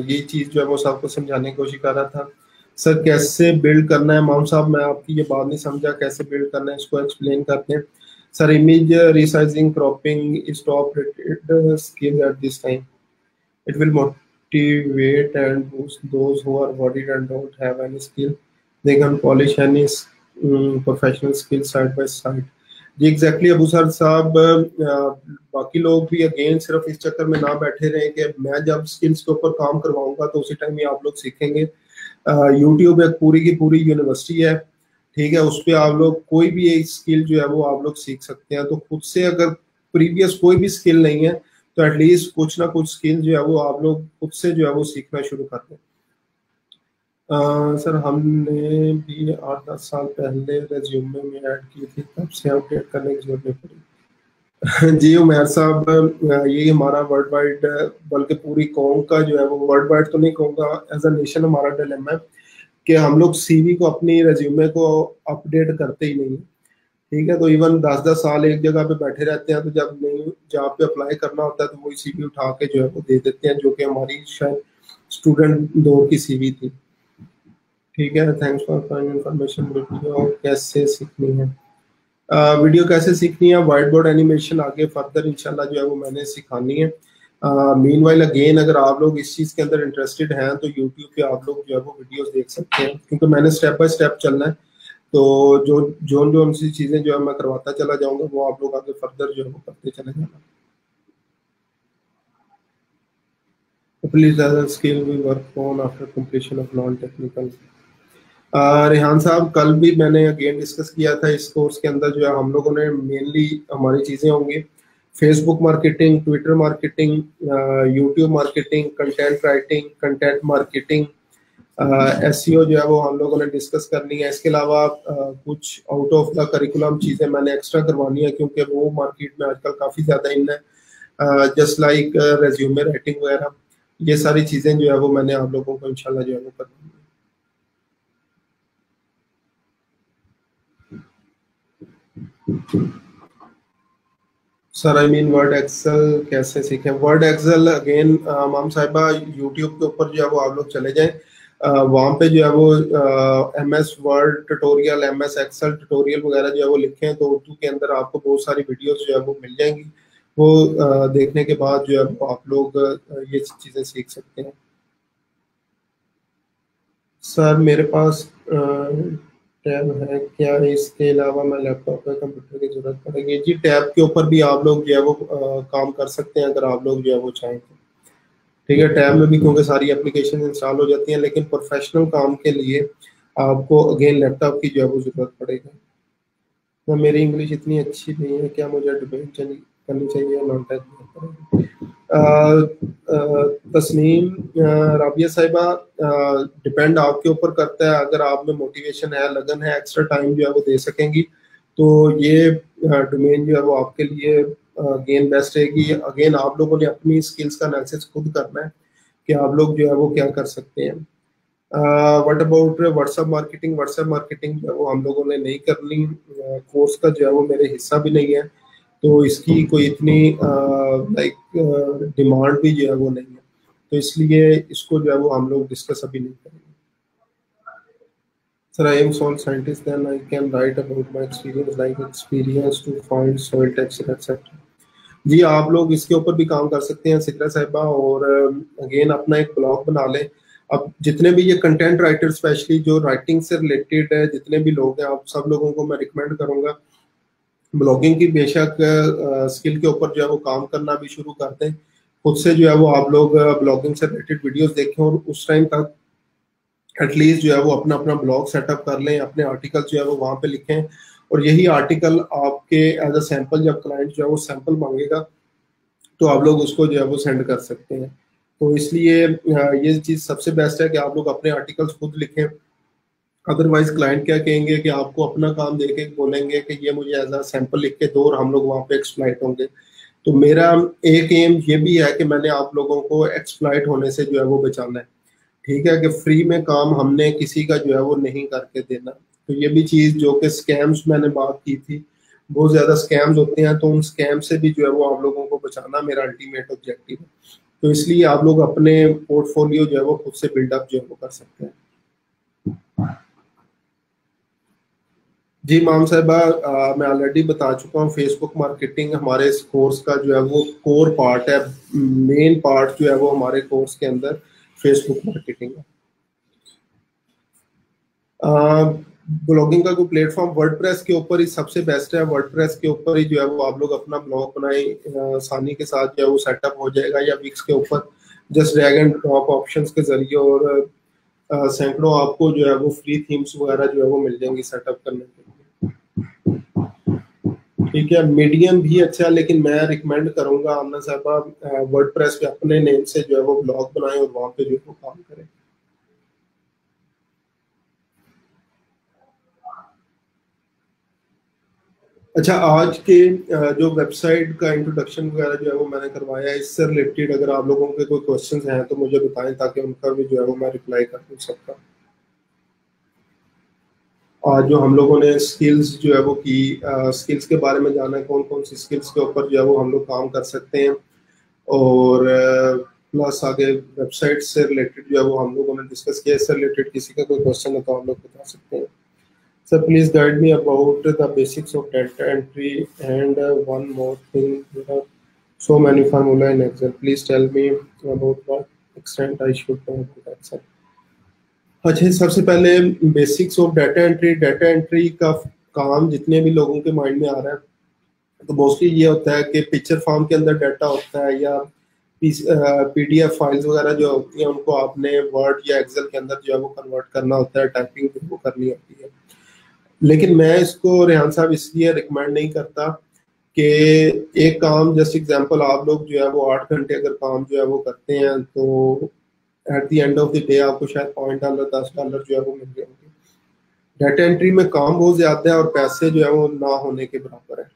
ये चीज जो है वो सबको समझाने की कोशिश कर रहा था। सर कैसे बिल्ड करना है माम साहब, मैं आपकी ये बात नहीं समझा, कैसे बिल्ड करना है इसको एक्सप्लेन करते हैं। Sir image resizing, cropping is top rated skill at this time. It will motivate and boost those who are worried and don't have any skill। they can polish any professional skill side by side. जी exactly Abu sir साहब, बाकी लोग भी again सिर्फ इस चक्कर में ना बैठे रहे कि मैं जब स्किल्स के ऊपर काम करवाऊंगा तो उसी टाइम ही आप लोग सीखेंगे। यूट्यूब एक पूरी की पूरी यूनिवर्सिटी है, ठीक है, उस पर आप लोग कोई भी एक स्किल जो है वो आप लोग सीख सकते हैं। तो खुद से अगर प्रीवियस कोई भी स्किल नहीं है तो एटलीस्ट कुछ ना कुछ स्किल जो है वो आप लोग खुद से जो है वो सीखना शुरू कर दें। सर हमने भी 8-10 साल पहले रेज्यूमे में ऐड की थी, तब से अपडेट करने की जरूरत नहीं पड़ी। जी उमैर साहब, यही हमारा वर्ल्ड वाइड, बल्कि पूरी कौम का जो है वो, वर्ल्ड वाइड तो नहीं कहूँगा, एज अ नेशन हमारा डिलेमा है कि हम लोग सीवी को, अपनी रेज्यूमे को अपडेट करते ही नहीं है। ठीक है, तो इवन 10-10 साल एक जगह पे बैठे रहते हैं, तो जब नई जॉब पे अप्लाई करना होता है तो वही सीवी उठा के जो है वो दे देते हैं, जो कि हमारी शायद स्टूडेंट दौर की सीवी थी। ठीक है, thanks for find information. Video कैसे सीखनी है? वीडियो कैसे सीखनी है, व्हाइट बोर्ड एनिमेशन आगे फर्दर इंशाल्लाह जो है वो मैंने सिखानी है। मीनवाइल अगेन अगर आप लोग इस चीज़ के अंदर इंटरेस्टेड हैं तो यूट्यूब पे आप लोग जो है वो वीडियोस देख सकते हैं, क्योंकि मैंने स्टेप बाय स्टेप चलना है। तो जो सी चीज़ें जो है मैं करवाता चला जाऊंगा वो आप लोग आगे फर्दर जो है वो करते चले जाना। Please skill we work on after completion of non technical. Rehan साहब, कल भी मैंने अगेन डिस्कस किया था, इस कोर्स के अंदर जो है हम लोगों ने मेनली हमारी चीज़ें होंगी Facebook marketing, Twitter marketing, YouTube marketing, content writing, content marketing, SEO जो है वो हम लोगों ने डिस्कस करनी है। इसके अलावा कुछ आउट ऑफ द करिकुलम चीज़ें मैंने एक्स्ट्रा करवानी है, क्योंकि वो मार्केट में आजकल काफ़ी ज़्यादा इन है, जस्ट लाइक रेज्यूमे राइटिंग वगैरह। ये सारी चीज़ें जो है वो मैंने आप लोगों को इंशाल्लाह जो है वो करवानी है। Sir I mean Word Excel कैसे सीखें? वर्ड एक्सेल अगेन माम साहिबा, यूट्यूब के ऊपर जो है वो आप लोग चले जाएं, वहाँ पे जो है वो MS Word tutorial, MS Excel tutorial वगैरह जो है वो लिखें तो उर्दू के अंदर आपको बहुत सारी वीडियोस जो है वो मिल जाएंगी। वो देखने के बाद जो है वो आप लोग ये चीज़ें सीख सकते हैं। सर मेरे पास टैब है क्या, इसके अलावा मैं लैपटॉप या कंप्यूटर की जरूरत पड़ेगी? जी टैब के ऊपर भी आप लोग जो है वो काम कर सकते हैं अगर आप लोग जो है वो चाहें तो। ठीक है, टैब में भी क्योंकि सारी एप्लीकेशन इंस्टॉल हो जाती हैं, लेकिन प्रोफेशनल काम के लिए आपको अगेन लैपटॉप की जो है वो जरूरत पड़ेगी। तो मेरी इंग्लिश इतनी अच्छी नहीं है, क्या मुझे डिबेट करनी चाहिए, नॉन टेक? तस्नीम राबिया साहिबा, डिपेंड आपके ऊपर करता है। अगर आप में मोटिवेशन है, लगन है, एक्स्ट्रा टाइम जो है वो दे सकेंगी तो ये डोमेन जो है वो आपके लिए अगेन बेस्ट रहेगी। अगेन आप लोगों ने अपनी स्किल्स का एनालिसिस खुद करना है कि आप लोग जो है वो क्या कर सकते हैं। What about WhatsApp marketing? WhatsApp marketing जो है वो हम लोगों ने नहीं करनी, कोर्स का जो है वो मेरे हिस्सा भी नहीं है, तो इसकी कोई इतनी लाइक डिमांड भी जो है वो नहीं है, तो इसलिए इसको जो है वो हम लोग डिस्कस अभी नहीं करेंगे। Sir, I am soil scientist, then I can write about my experience, like experience to find soil texture, etc. जी, आप लोग इसके ऊपर भी काम कर सकते हैं सिकरा साहिबा, और अगेन अपना एक ब्लॉग बना लें। अब जितने भी ये कंटेंट राइटर, स्पेशली जो राइटिंग से रिलेटेड है, जितने भी लोग हैं, आप सब लोगों को मैं रिकमेंड करूंगा ब्लॉगिंग की बेशक स्किल के ऊपर जो है वो काम करना भी शुरू कर दें। खुद से जो है वो आप लोग ब्लॉगिंग से रिलेटेड वीडियोस देखें, और उस टाइम तक एटलीस्ट जो है वो अपना अपना ब्लॉग सेटअप कर लें, अपने आर्टिकल जो है वो वहाँ पे लिखें, और यही आर्टिकल आपके एज अ सैंपल, जब क्लाइंट जो है वो सैंपल मांगेगा तो आप लोग उसको जो है वो सेंड कर सकते हैं। तो इसलिए ये चीज़ सबसे बेस्ट है कि आप लोग अपने आर्टिकल्स खुद लिखें। अदरवाइज क्लाइंट क्या कहेंगे कि आपको अपना काम देके बोलेंगे कि ये मुझे एज अ सैंपल लिख के दो, और हम लोग वहाँ पे एक्सप्लॉइट होंगे। तो मेरा एक एम ये भी है कि मैंने आप लोगों को एक्सप्लॉइट होने से जो है वो बचाना है। ठीक है, कि फ्री में काम हमने किसी का जो है वो नहीं करके देना। तो ये भी चीज़ जो कि स्कैम्स मैंने बात की थी, बहुत ज़्यादा स्कैम्स होते हैं, तो उन स्कैम से भी जो है वो आप लोगों को बचाना मेरा अल्टीमेट ऑब्जेक्टिव है। तो इसलिए आप लोग अपने पोर्टफोलियो जो है वो खुद से बिल्डअप जो है वो कर सकते हैं। जी माम साहबा, मैं ऑलरेडी बता चुका हूँ, फेसबुक मार्केटिंग हमारे इस कोर्स का जो है वो कोर पार्ट है। मेन पार्ट जो है वो हमारे कोर्स के अंदर फेसबुक मार्केटिंग है। ब्लॉगिंग का कोई प्लेटफॉर्म वर्डप्रेस के ऊपर ही सबसे बेस्ट है। वर्डप्रेस के ऊपर ही जो है वो आप लोग अपना ब्लॉग बनाएं, आसानी के साथ जो है वो सेटअप हो जाएगा, या विक्स के ऊपर just drag and drop options के जरिए, और सैकड़ों आपको जो है वो फ्री थीम्स वगैरह जो है वो मिल जाएंगी सेटअप करने के लिए। ठीक है, मीडियम भी अच्छा है, लेकिन मैं रिकमेंड करूंगा आमना साहबा वर्डप्रेस पे अपने नेम से जो है वो ब्लॉग बनाएं और वहां पे जो है वो काम करें। अच्छा, आज के जो वेबसाइट का इंट्रोडक्शन वगैरह जो है वो मैंने करवाया है, इससे रिलेटेड अगर आप लोगों के कोई क्वेश्चंस हैं तो मुझे बताएं, ताकि उनका भी जो है वो मैं रिप्लाई कर दूं सबका। और जो हम लोगों ने स्किल्स जो है वो की, स्किल्स के बारे में जाना है, कौन कौन सी स्किल्स के ऊपर जो है वो हम लोग काम कर सकते हैं, और प्लस आगे वेबसाइट से रिलेटेड जो है वो हम लोगों ने डिस्कस किया। इससे रिलेटेड किसी का कोई क्वेश्चन है तो हम लोग बता सकते हैं। Sir, please guide me about the basics of data entry, and one more thing. There are so many formula in Excel. Please tell me about what extent I should know about Excel. अच्छा, सबसे पहले basics of data entry. Data entry का काम जितने भी लोगों के mind में आ रहा है, तो मोस्टली ये होता है कि पिक्चर फॉर्म के अंदर डाटा होता है, या पीडीएफ फाइल्स वगैरह जो होती हैं उनको आपने वर्ड या एक्सेल के अंदर जो है वो कन्वर्ट करना होता है, टाइपिंग वो करनी होती है। लेकिन मैं इसको रेहान साहब इसलिए रिकमेंड नहीं करता कि एक काम, जस्ट एग्जांपल, आप लोग जो है वो 8 घंटे अगर काम जो है वो करते हैं, तो at the end of the day आपको शायद $5 $10 जो है वो मिल जाएंगे। डाटा एंट्री में काम बहुत ज्यादा है और पैसे जो है वो ना होने के बराबर है।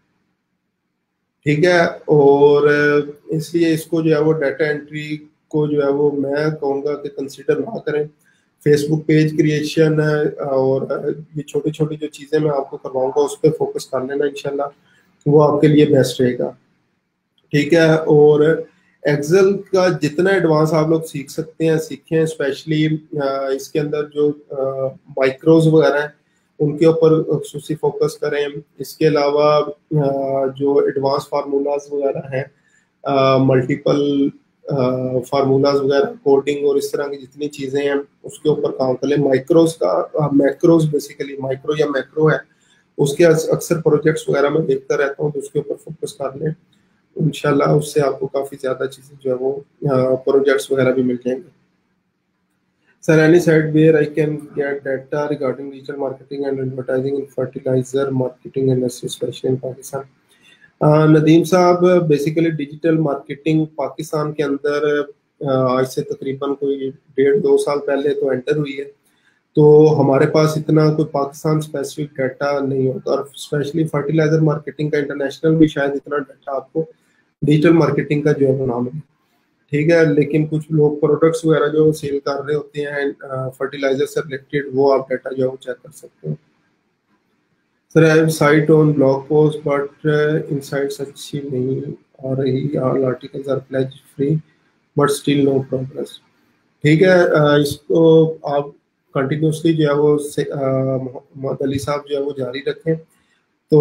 ठीक है, और इसलिए इसको जो है वो डाटा एंट्री को जो है वो मैं कहूँगा कि कंसिडर ना करें। फेसबुक पेज क्रिएशन और ये छोटी छोटी जो चीज़ें मैं आपको करवाऊंगा उस पर फोकस कर लेना, इंशाल्लाह वो आपके लिए बेस्ट रहेगा। ठीक है, और एक्सेल का जितना एडवांस आप लोग सीख सकते हैं सीखें, स्पेशली इसके अंदर जो माइक्रोज वगैरह हैं उनके ऊपर खुसूसी फोकस करें। इसके अलावा जो एडवांस फार्मूलाज वगैरह हैं, मल्टीपल फार्मूलाज वगैरह, कोडिंग और इस तरह की जितनी चीज़ें हैं उसके ऊपर काम कर लें। माइक्रोज का मैक्रोज बेसिकली माइक्रो या मैक्रो है, उसके अक्सर प्रोजेक्ट्स वगैरह में देखता रहता हूँ, तो उसके ऊपर फोकस कर लें। इंशाल्लाह उससे आपको काफ़ी ज़्यादा चीज़ें जो है वो प्रोजेक्ट्स वगैरह भी मिल जाएंगे। Sir, any site where I can get data regarding digital marketing and advertising in fertilizer marketing industry, especially in Pakistan? Nadeem साहब, बेसिकली डिजिटल मार्केटिंग पाकिस्तान के अंदर आज से तकरीबन कोई 1.5-2 साल पहले तो एंटर हुई है, तो हमारे पास इतना कोई पाकिस्तान स्पेसिफिक डाटा नहीं होता, और स्पेशली फर्टिलाइजर मार्केटिंग का इंटरनेशनल भी शायद इतना डाटा आपको डिजिटल मार्केटिंग का जो है वो ना मिले। ठीक है, लेकिन कुछ लोग प्रोडक्ट्स वगैरह जो सेल कर रहे होते हैं फर्टिलाइजर से रिलेटेड, वो आप डाटा जो है वो चेक कर सकते हैं। Sir, I have site on blog post but insights अच्छी नहीं आ रही, all articles are plays free but still no progress. ठीक है, इसको आप कंटिन्यूसली जो है वो मोहम्मद अली साहब जो है वो जारी रखें। तो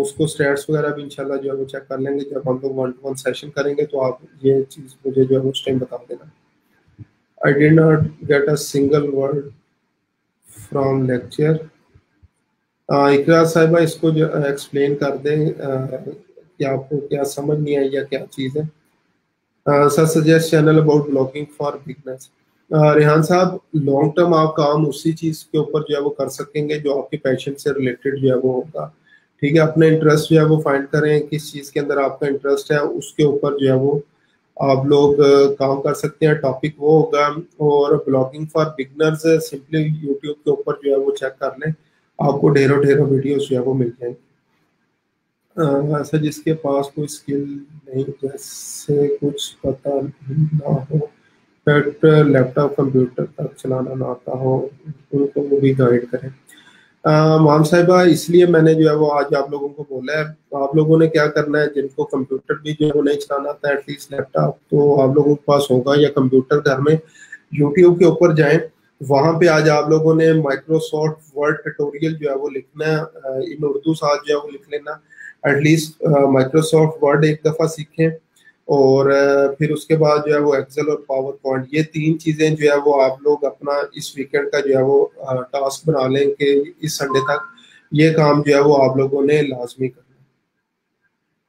उसको स्टैट्स वगैरह भी इंशाल्लाह जो है वो चेक कर लेंगे जब हम लोग 1-to-1 सेशन करेंगे, तो आप ये चीज़ मुझे जो है उस टाइम बता देना। I did not get a single word from lecture. Iqra साहिबा इसको जो एक्सप्लेन कर दें कि आपको क्या समझ नहीं आई या क्या चीज़ है। Sir suggest channel about blogging for beginners. Rehan साहब, लॉन्ग टर्म आप काम उसी चीज़ के ऊपर जो है वो कर सकेंगे जो आपके पैशन से रिलेटेड जो है वो होगा। ठीक है, अपने इंटरेस्ट जो है वो फाइंड करें, किस चीज़ के अंदर आपका इंटरेस्ट है, उसके ऊपर जो है वो आप लोग काम कर सकते हैं, टॉपिक वो होगा। और blogging for beginners simply YouTube के ऊपर जो है वो चेक कर लें, आपको ढेरों ढेरों वीडियोस जो है वो मिल जाएंगे। ऐसा जिसके पास कोई स्किल नहीं, जैसे कुछ पता ना हो, बट लैपटॉप कंप्यूटर तक चलाना ना आता हो, उनको वो भी गाइड करें। मोहन साहिबा, इसलिए मैंने जो है वो आज आप लोगों को बोला है, आप लोगों ने क्या करना है, जिनको कंप्यूटर भी जो है वो नहीं चलाना आता, एटलीस्ट लैपटॉप तो आप लोगों के पास होगा या कंप्यूटर घर में, यूट्यूब के ऊपर जाएं, वहां पे आज आप लोगों ने माइक्रोसॉफ्ट वर्ड ट्यूटोरियल जो है वो लिखना है, इन उर्दू साथ जो है वो लिख लेना। एटलीस्ट माइक्रोसॉफ्ट वर्ड एक दफ़ा सीखें, और फिर उसके बाद जो है वो एक्सेल और पावर पॉइंट, ये 3 चीज़ें जो है वो आप लोग अपना इस वीकेंड का जो है वो टास्क बना लें कि इस संडे तक ये काम जो है वो आप लोगों ने लाजमी करना।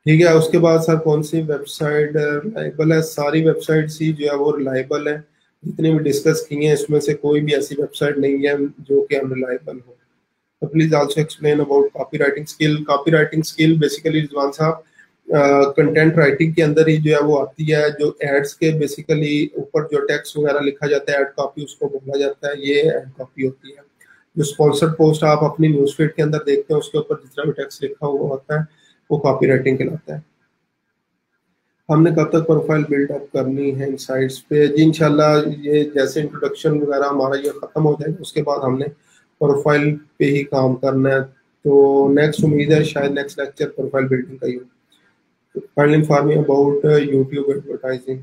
ठीक है, उसके बाद सर कौन सी वेबसाइट रिलायबल है? सारी वेबसाइट्स ही जो है वो रिलायबल है, जितनी भी डिस्कस की हैं इसमें से कोई भी ऐसी वेबसाइट नहीं है जो कि अनरिलायबल हो। तो please also explain about copy writing skill. Copy writing skill basically Rizwan साहब कंटेंट राइटिंग के अंदर ही जो है वो आती है, जो एड्स के बेसिकली ऊपर जो टेक्स्ट वगैरह लिखा जाता है, एड कॉपी उसको बोला जाता है, ये एड कॉपी होती है। जो स्पॉन्सर्ड पोस्ट आप अपनी न्यूज़ फीड के अंदर देखते हैं उसके ऊपर जितना भी टेक्स्ट लिखा हुआ होता है वो कॉपी राइटिंग कहलाता है। हमने कब तक प्रोफाइल बिल्डअप करनी है इन साइट्स पे? जी इंशाल्लाह ये जैसे इंट्रोडक्शन वगैरह हमारा ये ख़त्म हो जाए उसके बाद हमने प्रोफाइल पे ही काम करना है। तो नेक्स्ट उम्मीद है शायद नेक्स्ट लेक्चर प्रोफाइल बिल्डिंग का ही हो। Final informing about YouTube advertising.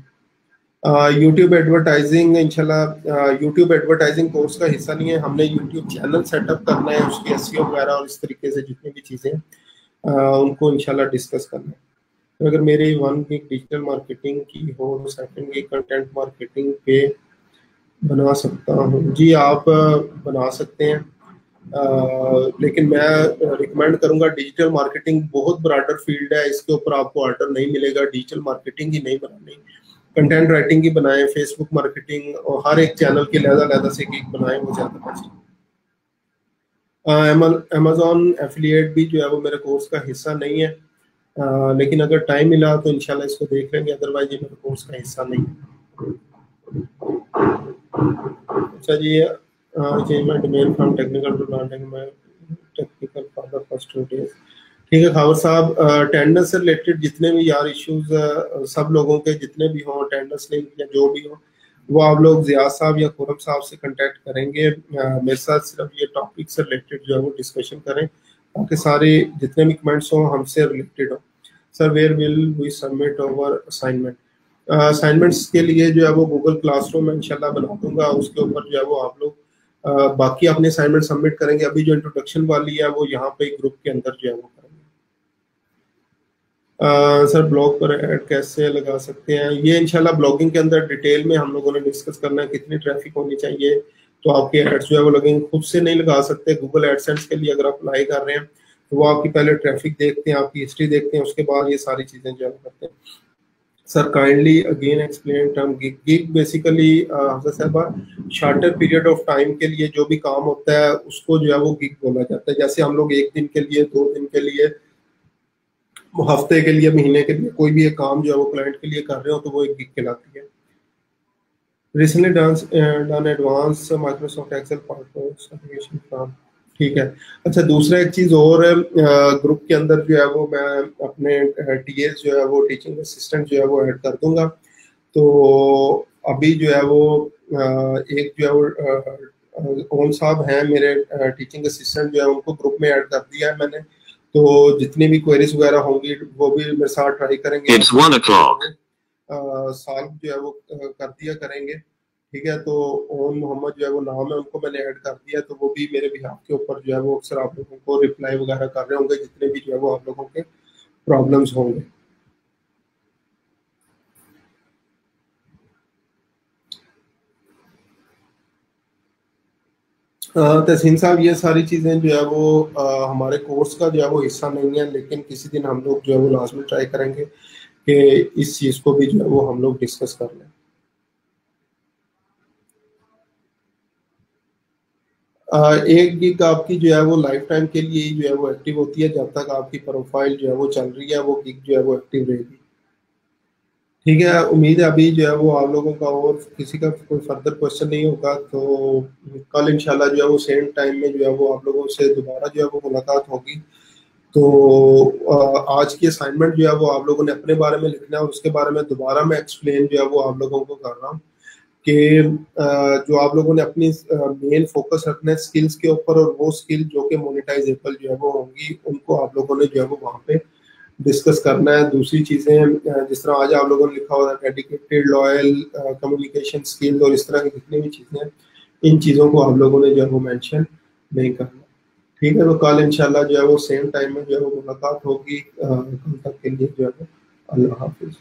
YouTube advertising इंशाल्लाह यूट्यूब एडवर्टाइजिंग कोर्स का हिस्सा नहीं है, हमने यूट्यूब चैनल सेटअप करना है, उसकी एसईओ वगैरह और इस तरीके से जितनी भी चीज़ें उनको इंशाल्लाह डिस्कस करना है। तो अगर मेरी 1 वीक डिजिटल मार्केटिंग की हो, सेकंड वीक कंटेंट मार्केटिंग पे बना सकता हूँ? जी आप बना सकते हैं, लेकिन मैं रिकमेंड करूंगा, डिजिटल मार्केटिंग बहुत ब्रॉडर फील्ड है, इसके ऊपर आपको ऑर्डर नहीं मिलेगा, डिजिटल मार्केटिंग ही नहीं बनानी, कंटेंट राइटिंग ही बनाएं, फेसबुक मार्केटिंग और हर एक चैनल की लहदा से गिग बनाएं, वो ज़्यादा अच्छा। अमेजोन एफिलिएट भी जो है वो मेरे कोर्स का हिस्सा नहीं है, लेकिन अगर टाइम मिला तो इंशाल्लाह इसको देख लेंगे, अदरवाइज ये मेरे कोर्स का हिस्सा नहीं है। अच्छा जी, change my domain from technical to non technical for the first 2 days. ठीक है खावर साहब, अटेंडेंस से रिलेटेड जितने भी यार इश्यूज सब लोगों के जितने भी हों, अटेंडेंस लिंक या जो भी हो, वो आप लोग ज़ियाद साहब या खुरम साहब से कांटेक्ट करेंगे। मेरे साथ सिर्फ ये टॉपिक से रिलेटेड जो है वो डिस्कशन करें ताकि सारे जितने भी कमेंट्स हों हमसे रिलेटेड हो। Sir where will we submit over assignment? Assignments के लिए जो है वो गूगल क्लासरूम में इंशाल्लाह बना दूंगा, उसके ऊपर जो है वो आप लोग बाकी अपने असाइनमेंट सबमिट करेंगे। अभी जो इंट्रोडक्शन वाली है वो यहाँ पे ग्रुप के अंदर जो है वो करेंगे। सर ब्लॉग पर ऐड कैसे लगा सकते हैं? ये इंशाल्लाह ब्लॉगिंग के अंदर डिटेल में हम लोगों ने डिस्कस करना है, कितनी ट्रैफिक होनी चाहिए तो आपके एड्स जो है वो लगेंगे। खुद से नहीं लगा सकते, गूगल एडसेंस के लिए अगर आप अप्लाई कर रहे हैं तो वो आपकी पहले ट्रैफिक देखते हैं, आपकी हिस्ट्री देखते हैं, उसके बाद ये सारी चीज़ें जो है करते हैं। Sir kindly again explain term gig. Gig basically साहबा शॉर्टर पीरियड ऑफ टाइम के लिए जो भी काम होता है उसको जो है वो गिग बोला जाता है। जैसे हम लोग 1 दिन के लिए, 2 दिन के लिए, हफ्ते के लिए, महीने के लिए कोई भी एक काम जो है वो क्लाइंट के लिए कर रहे हो तो वो एक गिग कहलाती है। Recently done advance Microsoft Excel certification plan. ठीक है। अच्छा दूसरा एक चीज़ और है, ग्रुप के अंदर जो है वो मैं अपने टीएस जो है वो टीचिंग असिस्टेंट जो है वो ऐड कर दूंगा। तो अभी जो है वो एक जो है वो ओम साहब हैं मेरे टीचिंग असिस्टेंट जो है उनको ग्रुप में ऐड कर दिया है मैंने। तो जितनी भी क्वेरीज वगैरह होंगी वो भी मेरे साथ ट्राई करेंगे, सॉल्व जो है वो कर दिया करेंगे। ठीक है, तो ओन मोहम्मद जो है वो नाम है, उनको मैंने ऐड कर दिया, तो वो भी मेरे बिहाफ के ऊपर जो है वो अक्सर आप लोगों को रिप्लाई वगैरह कर रहे होंगे, जितने भी जो है वो आप लोगों के प्रॉब्लम्स होंगे। तहसीन साहब, ये सारी चीज़ें जो है वो हमारे कोर्स का जो है वो हिस्सा नहीं है, लेकिन किसी दिन हम लोग जो है वो लाजमी ट्राई करेंगे कि इस चीज़ को भी जो है वो हम लोग डिस्कस कर लें। एक गिग आपकी जो है वो लाइफ टाइम के लिए ही जो है वो एक्टिव होती है, जब तक आपकी प्रोफाइल जो है वो चल रही है वो गिग जो है वो एक्टिव रहेगी। ठीक है, उम्मीद है अभी जो है वो आप लोगों का और किसी का कोई फर्दर क्वेश्चन नहीं होगा, तो कल इंशाल्लाह जो है वो सेम टाइम में जो है वो आप लोगों से दोबारा जो है वो मुलाकात होगी। तो आज की असाइनमेंट जो है वो आप लोगों ने अपने बारे में लिखना है, और उसके बारे में दोबारा मैं एक्सप्लेन जो है वो आप लोगों को कर रहा हूँ कि जो आप लोगों ने अपनी मेन फोकस रखना है स्किल्स के ऊपर, और वो स्किल जो कि मोनेटाइजेबल जो है वो होंगी, उनको आप लोगों ने जो है वो वहाँ पे डिस्कस करना है। दूसरी चीज़ें जिस तरह आज आप लोगों ने लिखा हुआ है डेडिकेटेड, लॉयल, कम्युनिकेशन स्किल और इस तरह की जितनी भी चीज़ें हैं, इन चीज़ों को आप लोगों ने जो है वो मेंशन नहीं करना। ठीक है, तो कल इंशाल्लाह जो है वो सेम टाइम में जो है वो मुलाकात होगी। कल तक के लिए जो है वो अल्लाह हाफिज़।